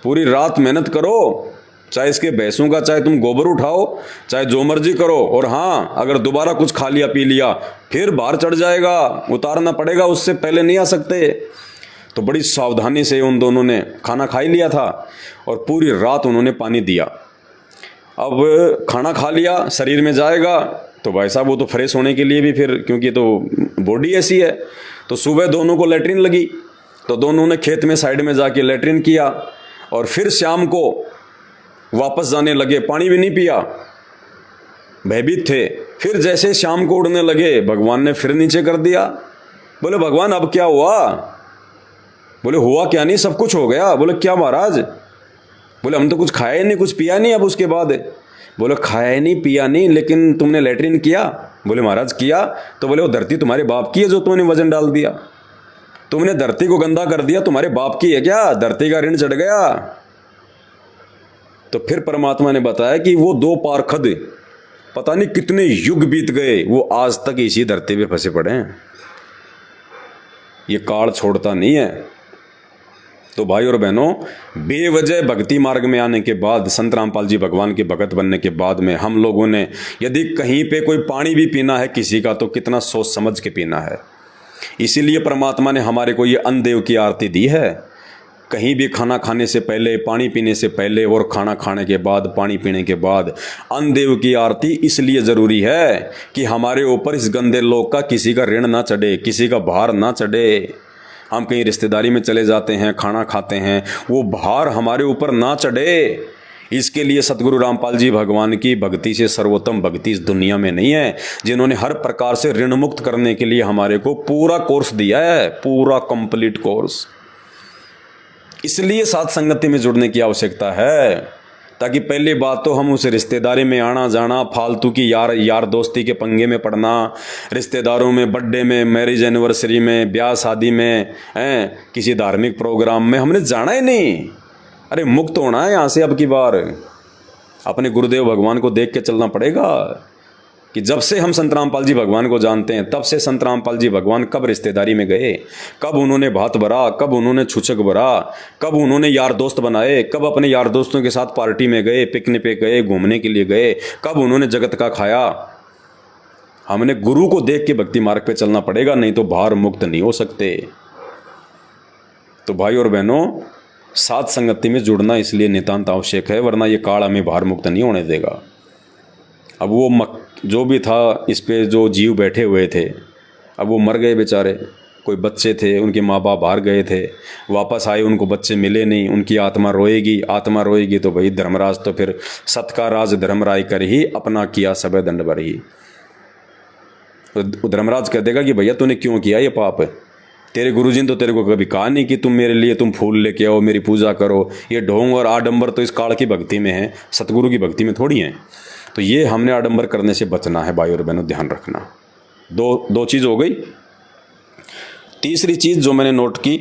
पूरी रात मेहनत करो, चाहे इसके भैंसों का चाहे तुम गोबर उठाओ, चाहे जो मर्जी करो, और हाँ अगर दोबारा कुछ खा लिया पी लिया फिर भार चढ़ जाएगा, उतारना पड़ेगा, उससे पहले नहीं आ सकते। तो बड़ी सावधानी से उन दोनों ने खाना खा ही लिया था और पूरी रात उन्होंने पानी दिया। अब खाना खा लिया, शरीर में जाएगा तो भाई साहब वो तो फ्रेश होने के लिए भी फिर, क्योंकि तो बॉडी ऐसी है, तो सुबह दोनों को लैट्रिन लगी, तो दोनों ने खेत में साइड में जाके लैट्रिन किया और फिर शाम को वापस जाने लगे, पानी भी नहीं पिया, भयभीत थे। फिर जैसे शाम को उड़ने लगे, भगवान ने फिर नीचे कर दिया। बोले भगवान अब क्या हुआ? बोले हुआ क्या नहीं, सब कुछ हो गया। बोले क्या महाराज? बोले हम तो कुछ खाया नहीं, कुछ पिया नहीं अब उसके बाद। बोले खाया नहीं पिया नहीं, लेकिन तुमने लैट्रिन किया? बोले महाराज किया। तो बोले वो धरती तुम्हारे बाप की है जो तुमने वजन डाल दिया, तुमने धरती को गंदा कर दिया, तुम्हारे बाप की है क्या? धरती का ऋण चढ़ गया। तो फिर परमात्मा ने बताया कि वो दो पारखद पता नहीं कितने युग बीत गए, वो आज तक इसी धरती पे फंसे पड़े हैं, ये काल छोड़ता नहीं है। तो भाई और बहनों, बेवजह भक्ति मार्ग में आने के बाद, संत रामपाल जी भगवान के भगत बनने के बाद में हम लोगों ने यदि कहीं पे कोई पानी भी पीना है किसी का, तो कितना सोच समझ के पीना है। इसीलिए परमात्मा ने हमारे को ये अन्नदेव की आरती दी है। कहीं भी खाना खाने से पहले, पानी पीने से पहले और खाना खाने के बाद, पानी पीने के बाद अन्नदेव की आरती इसलिए ज़रूरी है कि हमारे ऊपर इस गंदे लोक का किसी का ऋण ना चढ़े, किसी का भार ना चढ़े। हम कहीं रिश्तेदारी में चले जाते हैं, खाना खाते हैं, वो भार हमारे ऊपर ना चढ़े। इसके लिए सतगुरु रामपाल जी भगवान की भक्ति से सर्वोत्तम भक्ति इस दुनिया में नहीं है, जिन्होंने हर प्रकार से ऋण मुक्त करने के लिए हमारे को पूरा कोर्स दिया है, पूरा कंप्लीट कोर्स। इसलिए साथ संगति में जुड़ने की आवश्यकता है, ताकि पहली बात तो हम उस रिश्तेदारी में आना जाना, फालतू की यार दोस्ती के पंगे में पड़ना, रिश्तेदारों में, बर्थडे में, मैरिज एनिवर्सरी में, ब्याह शादी में, किसी धार्मिक प्रोग्राम में हमने जाना ही नहीं। अरे मुक्त होना है यहाँ से। अब की बार अपने गुरुदेव भगवान को देख के चलना पड़ेगा कि जब से हम संत रामपाल जी भगवान को जानते हैं, तब से संत रामपाल जी भगवान कब रिश्तेदारी में गए, कब उन्होंने भात भरा, कब उन्होंने छूछक भरा, कब उन्होंने यार दोस्त बनाए, कब अपने यार दोस्तों के साथ पार्टी में गए, पिकनिक पे गए, घूमने के लिए गए, कब उन्होंने जगत का खाया। हमने गुरु को देख के भक्ति मार्ग पे चलना पड़ेगा, नहीं तो भार मुक्त नहीं हो सकते। तो भाई और बहनों, साथ संगति में जुड़ना इसलिए नितांत आवश्यक है, वरना ये काल हमें भार मुक्त नहीं होने देगा। अब वो जो भी था इस पे जो जीव बैठे हुए थे, अब वो मर गए बेचारे। कोई बच्चे थे, उनके माँ बाप बाहर गए थे, वापस आए, उनको बच्चे मिले नहीं, उनकी आत्मा रोएगी। आत्मा रोएगी तो भाई धर्मराज तो फिर सत का राज धर्मराय कर ही अपना किया सब दंड भर ही। तो धर्मराज कह देगा कि भैया तूने क्यों किया ये पाप है, तेरे गुरुजी ने तो तेरे को कभी कहा नहीं कि तुम मेरे लिए तुम फूल लेके आओ, मेरी पूजा करो। ये ढोंग और आडंबर तो इस काल की भक्ति में है, सतगुरु की भक्ति में थोड़ी है। तो ये हमने आडंबर करने से बचना है भाई और बहनों, ध्यान रखना। दो चीज़ हो गई। तीसरी चीज़ जो मैंने नोट की,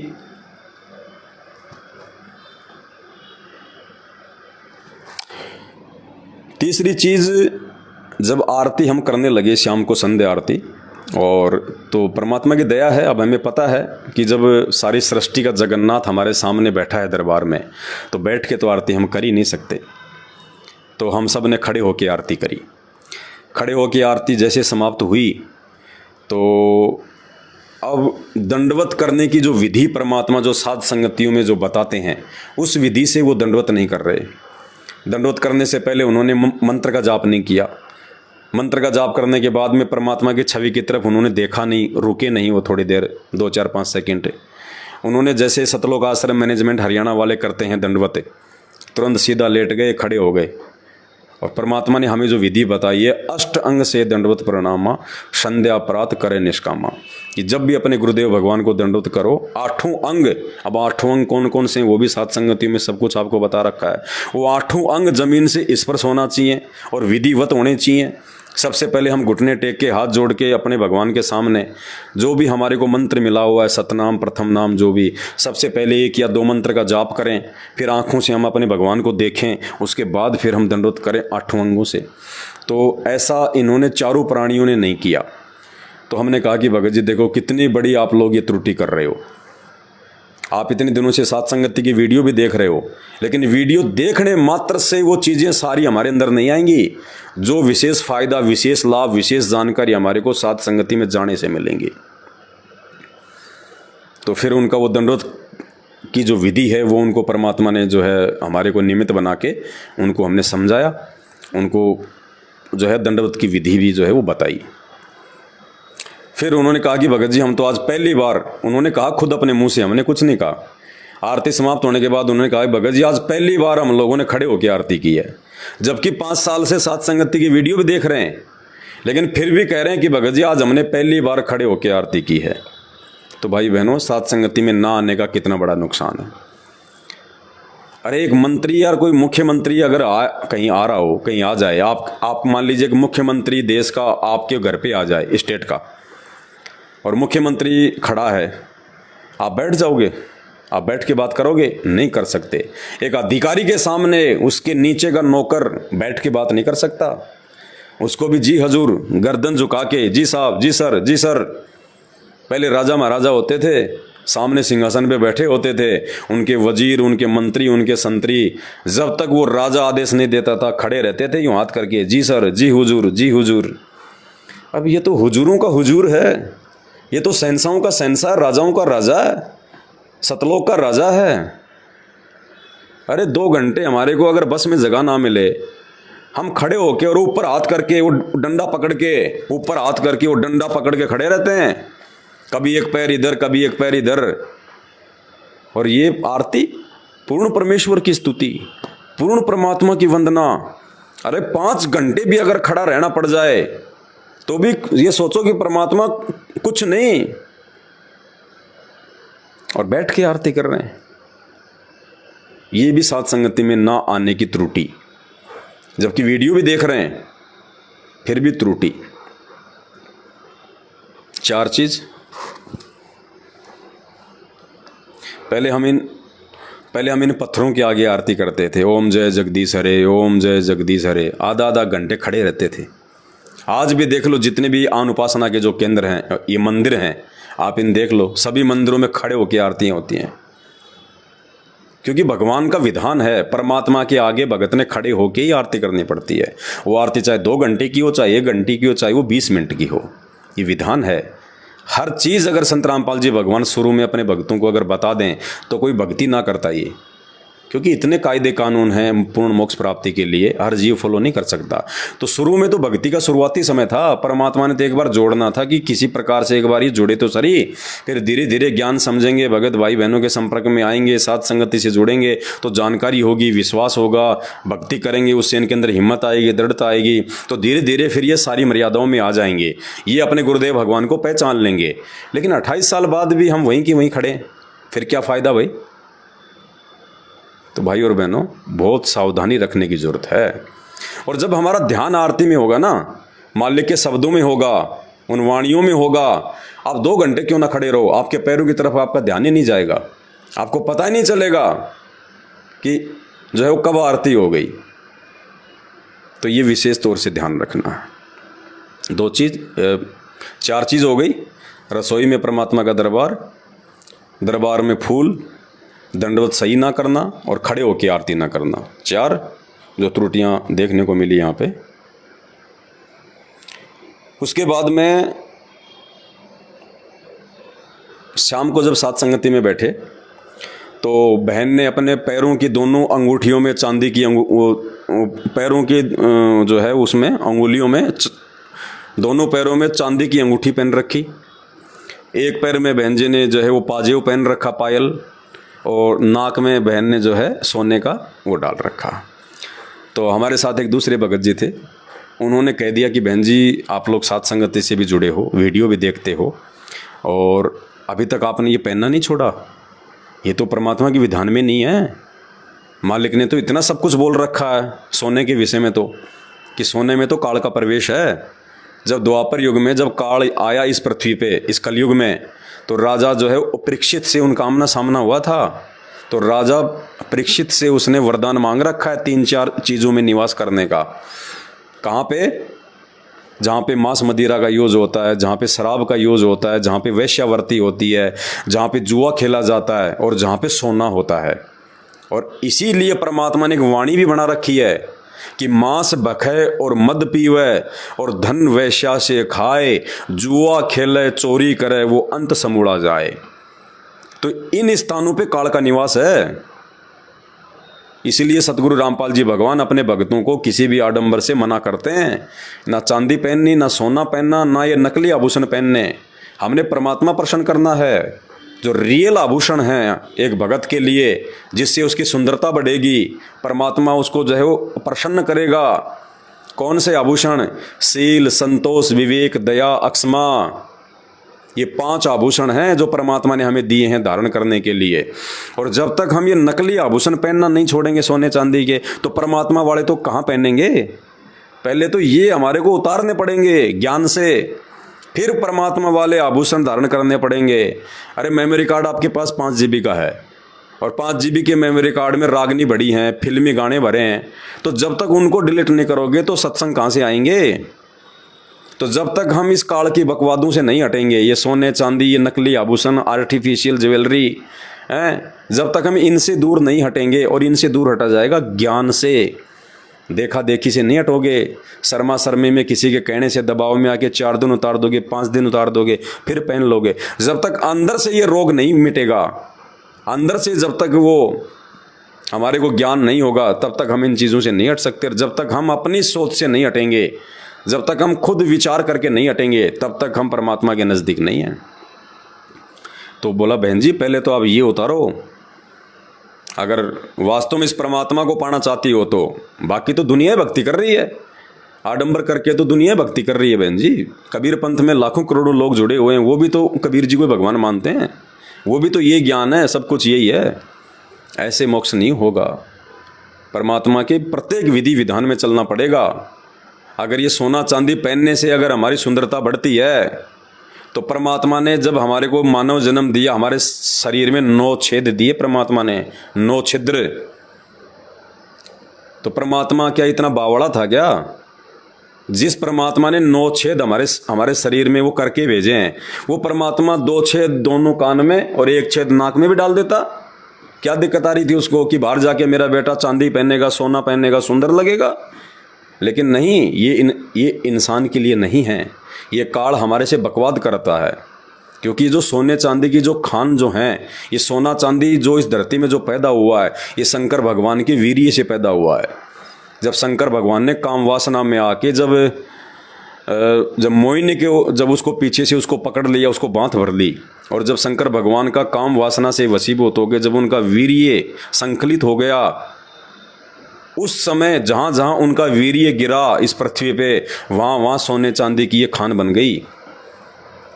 तीसरी चीज़, जब आरती हम करने लगे शाम को संध्या आरती, और तो परमात्मा की दया है, अब हमें पता है कि जब सारी सृष्टि का जगन्नाथ हमारे सामने बैठा है दरबार में, तो बैठ के तो आरती हम कर ही नहीं सकते। तो हम सब ने खड़े होकर आरती करी। खड़े होकर आरती जैसे समाप्त हुई, तो अब दंडवत करने की जो विधि परमात्मा जो साध संगतियों में जो बताते हैं, उस विधि से वो दंडवत नहीं कर रहे। दंडवत करने से पहले उन्होंने मंत्र का जाप नहीं किया। मंत्र का जाप करने के बाद में परमात्मा की छवि की तरफ उन्होंने देखा नहीं, रुके नहीं वो थोड़ी देर, 2 4 5 सेकंड। उन्होंने जैसे सतलोक आश्रम मैनेजमेंट हरियाणा वाले करते हैं दंडवत, तुरंत सीधा लेट गए, खड़े हो गए। और परमात्मा ने हमें जो विधि बताई है, अष्ट अंग से दंडवत प्रणामा, संध्या प्रात करे निष्कामा, कि जब भी अपने गुरुदेव भगवान को दंडवत करो, 8 अंग। अब 8 अंग कौन कौन से हैं वो भी सात संगतियों में सब कुछ आपको बता रखा है। वो 8 अंग जमीन से स्पर्श होना चाहिए और विधिवत होने चाहिए। सबसे पहले हम घुटने टेक के, हाथ जोड़ के अपने भगवान के सामने जो भी हमारे को मंत्र मिला हुआ है, सतनाम प्रथम नाम जो भी, सबसे पहले 1 या 2 मंत्र का जाप करें, फिर आँखों से हम अपने भगवान को देखें, उसके बाद फिर हम दंडवत करें 8 अंगों से। तो ऐसा इन्होंने चारों प्राणियों ने नहीं किया। तो हमने कहा कि भगत जी देखो कितनी बड़ी आप लोग ये त्रुटि कर रहे हो। आप इतने दिनों से सात संगति की वीडियो भी देख रहे हो, लेकिन वीडियो देखने मात्र से वो चीज़ें सारी हमारे अंदर नहीं आएंगी। जो विशेष फायदा, विशेष लाभ, विशेष जानकारी हमारे को सात संगति में जाने से मिलेंगी। तो फिर उनका वो दंडवत की जो विधि है, वो उनको परमात्मा ने जो है हमारे को निमित्त बना के उनको हमने समझाया, उनको जो है दंडवत की विधि भी जो है वो बताई। फिर उन्होंने कहा कि भगत जी हम तो आज पहली बार, उन्होंने कहा खुद अपने मुंह से, हमने कुछ नहीं कहा। आरती समाप्त होने के बाद उन्होंने कहा भगत जी आज पहली बार हम लोगों ने खड़े होकर आरती की है, जबकि 5 साल से सात संगति की वीडियो भी देख रहे हैं, लेकिन फिर भी कह रहे हैं कि भगत जी आज हमने पहली बार खड़े होकर आरती की है। तो भाई बहनों, सात संगति में ना आने का कितना बड़ा नुकसान है। अरे एक मंत्री या कोई मुख्यमंत्री अगर कहीं आ रहा हो, कहीं आ जाए, आप मान लीजिए कि मुख्यमंत्री देश का आपके घर पे आ जाए, स्टेट का, और मुख्यमंत्री खड़ा है, आप बैठ जाओगे? आप बैठ के बात करोगे? नहीं कर सकते। एक अधिकारी के सामने उसके नीचे का नौकर बैठ के बात नहीं कर सकता। उसको भी जी हजूर, गर्दन झुका के, जी साहब, जी सर, जी सर। पहले राजा महाराजा होते थे, सामने सिंहासन पे बैठे होते थे, उनके वजीर, उनके मंत्री, उनके संतरी, जब तक वो राजा आदेश नहीं देता था खड़े रहते थे यूँ हाथ करके, जी सर, जी हुजूर, जी हुजूर। अब ये तो हुजूरों का हुजूर है, ये तो शहंशाहों का शहंशाह, राजाओं का राजा है, सतलोक का राजा है। अरे 2 घंटे हमारे को अगर बस में जगह ना मिले, हम खड़े होके और ऊपर हाथ करके, वो डंडा पकड़ के, ऊपर हाथ करके वो डंडा पकड़ के खड़े रहते हैं, कभी एक पैर इधर, कभी एक पैर इधर। और ये आरती, पूर्ण परमेश्वर की स्तुति, पूर्ण परमात्मा की वंदना। अरे 5 घंटे भी अगर खड़ा रहना पड़ जाए तो भी ये सोचो कि परमात्मा कुछ नहीं, और बैठ के आरती कर रहे हैं। ये भी सात संगति में ना आने की त्रुटि, जबकि वीडियो भी देख रहे हैं फिर भी त्रुटि। 4 चीज। पहले हम इन पत्थरों के आगे आरती करते थे, ओम जय जगदीश हरे, ओम जय जगदीश हरे, आधा घंटे खड़े रहते थे। आज भी देख लो, जितने भी आन उपासना के जो केंद्र हैं, ये मंदिर हैं, आप इन देख लो, सभी मंदिरों में खड़े होकर आरतियाँ होती हैं, क्योंकि भगवान का विधान है। परमात्मा के आगे भगत ने खड़े होकर ही आरती करनी पड़ती है। वो आरती चाहे 2 घंटे की हो, चाहे 1 घंटे की हो, चाहे वो 20 मिनट की हो, ये विधान है। हर चीज़ अगर संत रामपाल जी भगवान शुरू में अपने भक्तों को अगर बता दें तो कोई भक्ति ना करता। ये क्योंकि इतने कायदे कानून हैं पूर्ण मोक्ष प्राप्ति के लिए, हर जीव फॉलो नहीं कर सकता। तो शुरू में तो भक्ति का शुरुआती समय था, परमात्मा ने तो एक बार जोड़ना था कि किसी प्रकार से एक बार ये जुड़े तो सही, फिर धीरे धीरे ज्ञान समझेंगे, भगत भाई बहनों के संपर्क में आएंगे, साथ संगति से जुड़ेंगे तो जानकारी होगी, विश्वास होगा, भक्ति करेंगे, उससे इनके अंदर हिम्मत आएगी, दृढ़ता आएगी, तो धीरे धीरे फिर ये सारी मर्यादाओं में आ जाएंगे, ये अपने गुरुदेव भगवान को पहचान लेंगे। लेकिन 28 साल बाद भी हम वहीं की वहीं खड़े, फिर क्या फ़ायदा भाई। तो भाई और बहनों, बहुत सावधानी रखने की ज़रूरत है। और जब हमारा ध्यान आरती में होगा ना, मालिक के शब्दों में होगा, उन वाणियों में होगा, आप 2 घंटे क्यों ना खड़े रहो, आपके पैरों की तरफ आपका ध्यान ही नहीं जाएगा, आपको पता ही नहीं चलेगा कि जो है वो कब आरती हो गई। तो ये विशेष तौर से ध्यान रखना है। 4 चीज़ हो गई। रसोई में परमात्मा का दरबार, दरबार में फूल, दंडवत सही ना करना और खड़े होकर आरती ना करना। 4 जो त्रुटियां देखने को मिली यहाँ पे। उसके बाद में शाम को जब साथ संगति में बैठे तो बहन ने अपने पैरों की दोनों अंगूठियों में चांदी की पैरों की जो है उसमें अंगुलियों में दोनों पैरों में चांदी की अंगूठी पहन रखी। एक पैर में बहन जी ने जो है वो पाजेव पहन रखा, पायल, और नाक में बहन ने जो है सोने का वो डाल रखा। तो हमारे साथ एक दूसरे भगत जी थे, उन्होंने कह दिया कि बहन जी आप लोग साथ संगति से भी जुड़े हो, वीडियो भी देखते हो, और अभी तक आपने ये पहनना नहीं छोड़ा, ये तो परमात्मा की विधान में नहीं है। मालिक ने तो इतना सब कुछ बोल रखा है सोने के विषय में, तो कि सोने में तो काल का प्रवेश है। जब द्वापर युग में जब काल आया इस पृथ्वी पे, इस कलयुग में, तो राजा जो है परीक्षित से उनका आमना सामना हुआ था। तो राजा परीक्षित से उसने वरदान मांग रखा है 3-4 चीज़ों में निवास करने का। कहाँ पे? जहाँ पे मांस मदिरा का यूज़ होता है, जहाँ पे शराब का यूज़ होता है, जहाँ पे वेश्यावृत्ति होती है, जहाँ पे जुआ खेला जाता है, और जहाँ पे सोना होता है। और इसीलिए परमात्मा ने एक वाणी भी बना रखी है कि मांस बखे और मद पीवे और धन वैश्या से खाए, जुआ खेले चोरी करे वो अंत समूड़ा जाए। तो इन स्थानों पे काल का निवास है। इसीलिए सतगुरु रामपाल जी भगवान अपने भक्तों को किसी भी आडंबर से मना करते हैं, ना चांदी पहननी, ना सोना पहनना, ना ये नकली आभूषण पहनने। हमने परमात्मा प्रसन्न करना है। जो रियल आभूषण है एक भगत के लिए, जिससे उसकी सुंदरता बढ़ेगी, परमात्मा उसको जो है वो प्रसन्न करेगा। कौन से आभूषण? शील, संतोष, विवेक, दया, अक्षमा, ये 5 आभूषण हैं जो परमात्मा ने हमें दिए हैं धारण करने के लिए। और जब तक हम ये नकली आभूषण पहनना नहीं छोड़ेंगे सोने चांदी के, तो परमात्मा वाले तो कहाँ पहनेंगे। पहले तो ये हमारे को उतारने पड़ेंगे ज्ञान से, फिर परमात्मा वाले आभूषण धारण करने पड़ेंगे। अरे मेमोरी कार्ड आपके पास 5 GB का है, और 5 GB के मेमोरी कार्ड में रागनी भरी हैं, फिल्मी गाने भरे हैं, तो जब तक उनको डिलीट नहीं करोगे तो सत्संग कहाँ से आएंगे। तो जब तक हम इस काल की बकवादों से नहीं हटेंगे, ये सोने चांदी, ये नकली आभूषण, आर्टिफिशियल ज्वेलरी हैं, जब तक हम इनसे दूर नहीं हटेंगे, और इनसे दूर हटा जाएगा ज्ञान से, देखा देखी से नहीं हटोगे। शर्मा शर्मी में किसी के कहने से दबाव में आके 4 दिन उतार दोगे, 5 दिन उतार दोगे, फिर पहन लोगे। जब तक अंदर से ये रोग नहीं मिटेगा, अंदर से जब तक वो हमारे को ज्ञान नहीं होगा, तब तक हम इन चीज़ों से नहीं हट सकते। जब तक हम अपनी सोच से नहीं हटेंगे, जब तक हम खुद विचार करके नहीं हटेंगे, तब तक हम परमात्मा के नज़दीक नहीं हैं। तो बोला बहन जी पहले तो आप ये उतारो, अगर वास्तव में इस परमात्मा को पाना चाहती हो तो। बाकी तो दुनिया भक्ति कर रही है, आडंबर करके तो दुनिया भक्ति कर रही है बहन जी। कबीर पंथ में लाखों करोड़ों लोग जुड़े हुए हैं, वो भी तो कबीर जी को भगवान मानते हैं, वो भी तो ये ज्ञान है, सब कुछ यही है। ऐसे मोक्ष नहीं होगा, परमात्मा के प्रत्येक विधि विधान में चलना पड़ेगा। अगर ये सोना चांदी पहनने से अगर हमारी सुंदरता बढ़ती है, तो परमात्मा ने जब हमारे को मानव जन्म दिया, हमारे शरीर में 9 छेद दिए परमात्मा ने, 9 छिद्र। तो परमात्मा क्या इतना बावड़ा था क्या? जिस परमात्मा ने 9 छेद हमारे शरीर में वो करके भेजे हैं, वो परमात्मा 2 छेद दोनों कान में और 1 छेद नाक में भी डाल देता। क्या दिक्कत आ रही थी उसको कि बाहर जाके मेरा बेटा चांदी पहनेगा, सोना पहनेगा, सुंदर लगेगा? लेकिन नहीं, ये इंसान के लिए नहीं है। ये काल हमारे से बकवाद करता है, क्योंकि जो सोने चांदी की जो खान जो हैं, ये सोना चांदी जो इस धरती में जो पैदा हुआ है, ये शंकर भगवान के वीर्य से पैदा हुआ है। जब शंकर भगवान ने काम वासना में आके जब मोहिनी के जब उसको पीछे से उसको पकड़ लिया, उसको बांध भर ली, और जब शंकर भगवान का काम वासना से वशीभूत हो गए, जब उनका वीर्य संकलित हो गया, उस समय जहाँ जहाँ उनका वीर्य गिरा इस पृथ्वी पे, वहाँ वहाँ सोने चांदी की ये खान बन गई।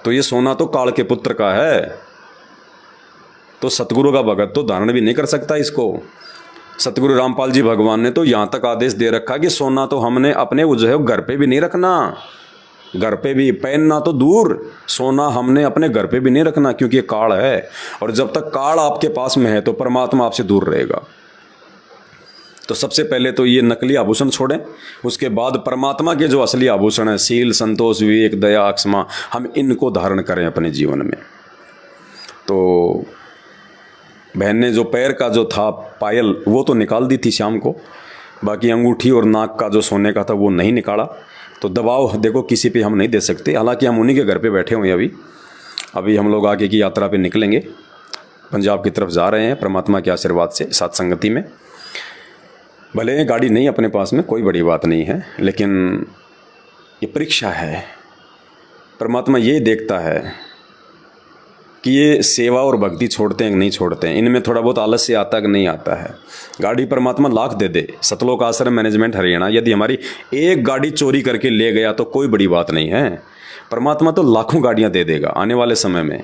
तो ये सोना तो काल के पुत्र का है, तो सतगुरु का भगत तो धारण भी नहीं कर सकता इसको। सतगुरु रामपाल जी भगवान ने तो यहाँ तक आदेश दे रखा कि सोना तो हमने अपने वो जो है घर पे भी नहीं रखना, घर पे भी पहनना तो दूर, सोना हमने अपने घर पे भी नहीं रखना, क्योंकि ये काल है, और जब तक काल आपके पास में है तो परमात्मा आपसे दूर रहेगा। तो सबसे पहले तो ये नकली आभूषण छोड़ें, उसके बाद परमात्मा के जो असली आभूषण है, शील, संतोष, विवेक, दया, क्षमा, हम इनको धारण करें अपने जीवन में। तो बहन ने जो पैर का जो था पायल वो तो निकाल दी थी शाम को, बाकी अंगूठी और नाक का जो सोने का था वो नहीं निकाला। तो दबाव देखो किसी पे हम नहीं दे सकते, हालांकि हम उन्हीं के घर पे बैठे हुए हैं। अभी हम लोग आगे की यात्रा पे निकलेंगे, पंजाब की तरफ जा रहे हैं परमात्मा के आशीर्वाद से, साथ संगति में। भले गाड़ी नहीं अपने पास में, कोई बड़ी बात नहीं है, लेकिन ये परीक्षा है। परमात्मा ये देखता है कि ये सेवा और भक्ति छोड़ते हैं कि नहीं छोड़ते हैं, इनमें थोड़ा बहुत आलस्य आता कि नहीं आता है। गाड़ी परमात्मा लाख दे दे, सतलोक आश्रम मैनेजमेंट हरियाणा यदि हमारी एक गाड़ी चोरी करके ले गया तो कोई बड़ी बात नहीं है। परमात्मा तो लाखों गाड़ियां दे देगा आने वाले समय में।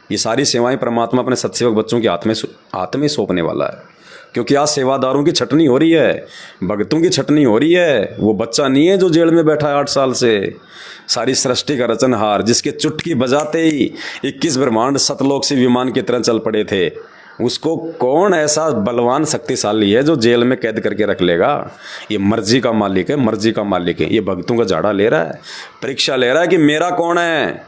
ये सारी सेवाएं परमात्मा अपने सत्सेवक बच्चों के हाथ में सौंपने वाला है, क्योंकि आज सेवादारों की छटनी हो रही है, भगतों की छटनी हो रही है। वो बच्चा नहीं है जो जेल में बैठा है 8 साल से, सारी सृष्टि का रचनहार, जिसके चुटकी बजाते ही 21 ब्रह्मांड सतलोक से विमान की तरह चल पड़े थे, उसको कौन ऐसा बलवान शक्तिशाली है जो जेल में कैद करके रख लेगा। ये मर्जी का मालिक है, मर्जी का मालिक है। ये भक्तों का झाड़ा ले रहा है, परीक्षा ले रहा है कि मेरा कौन है,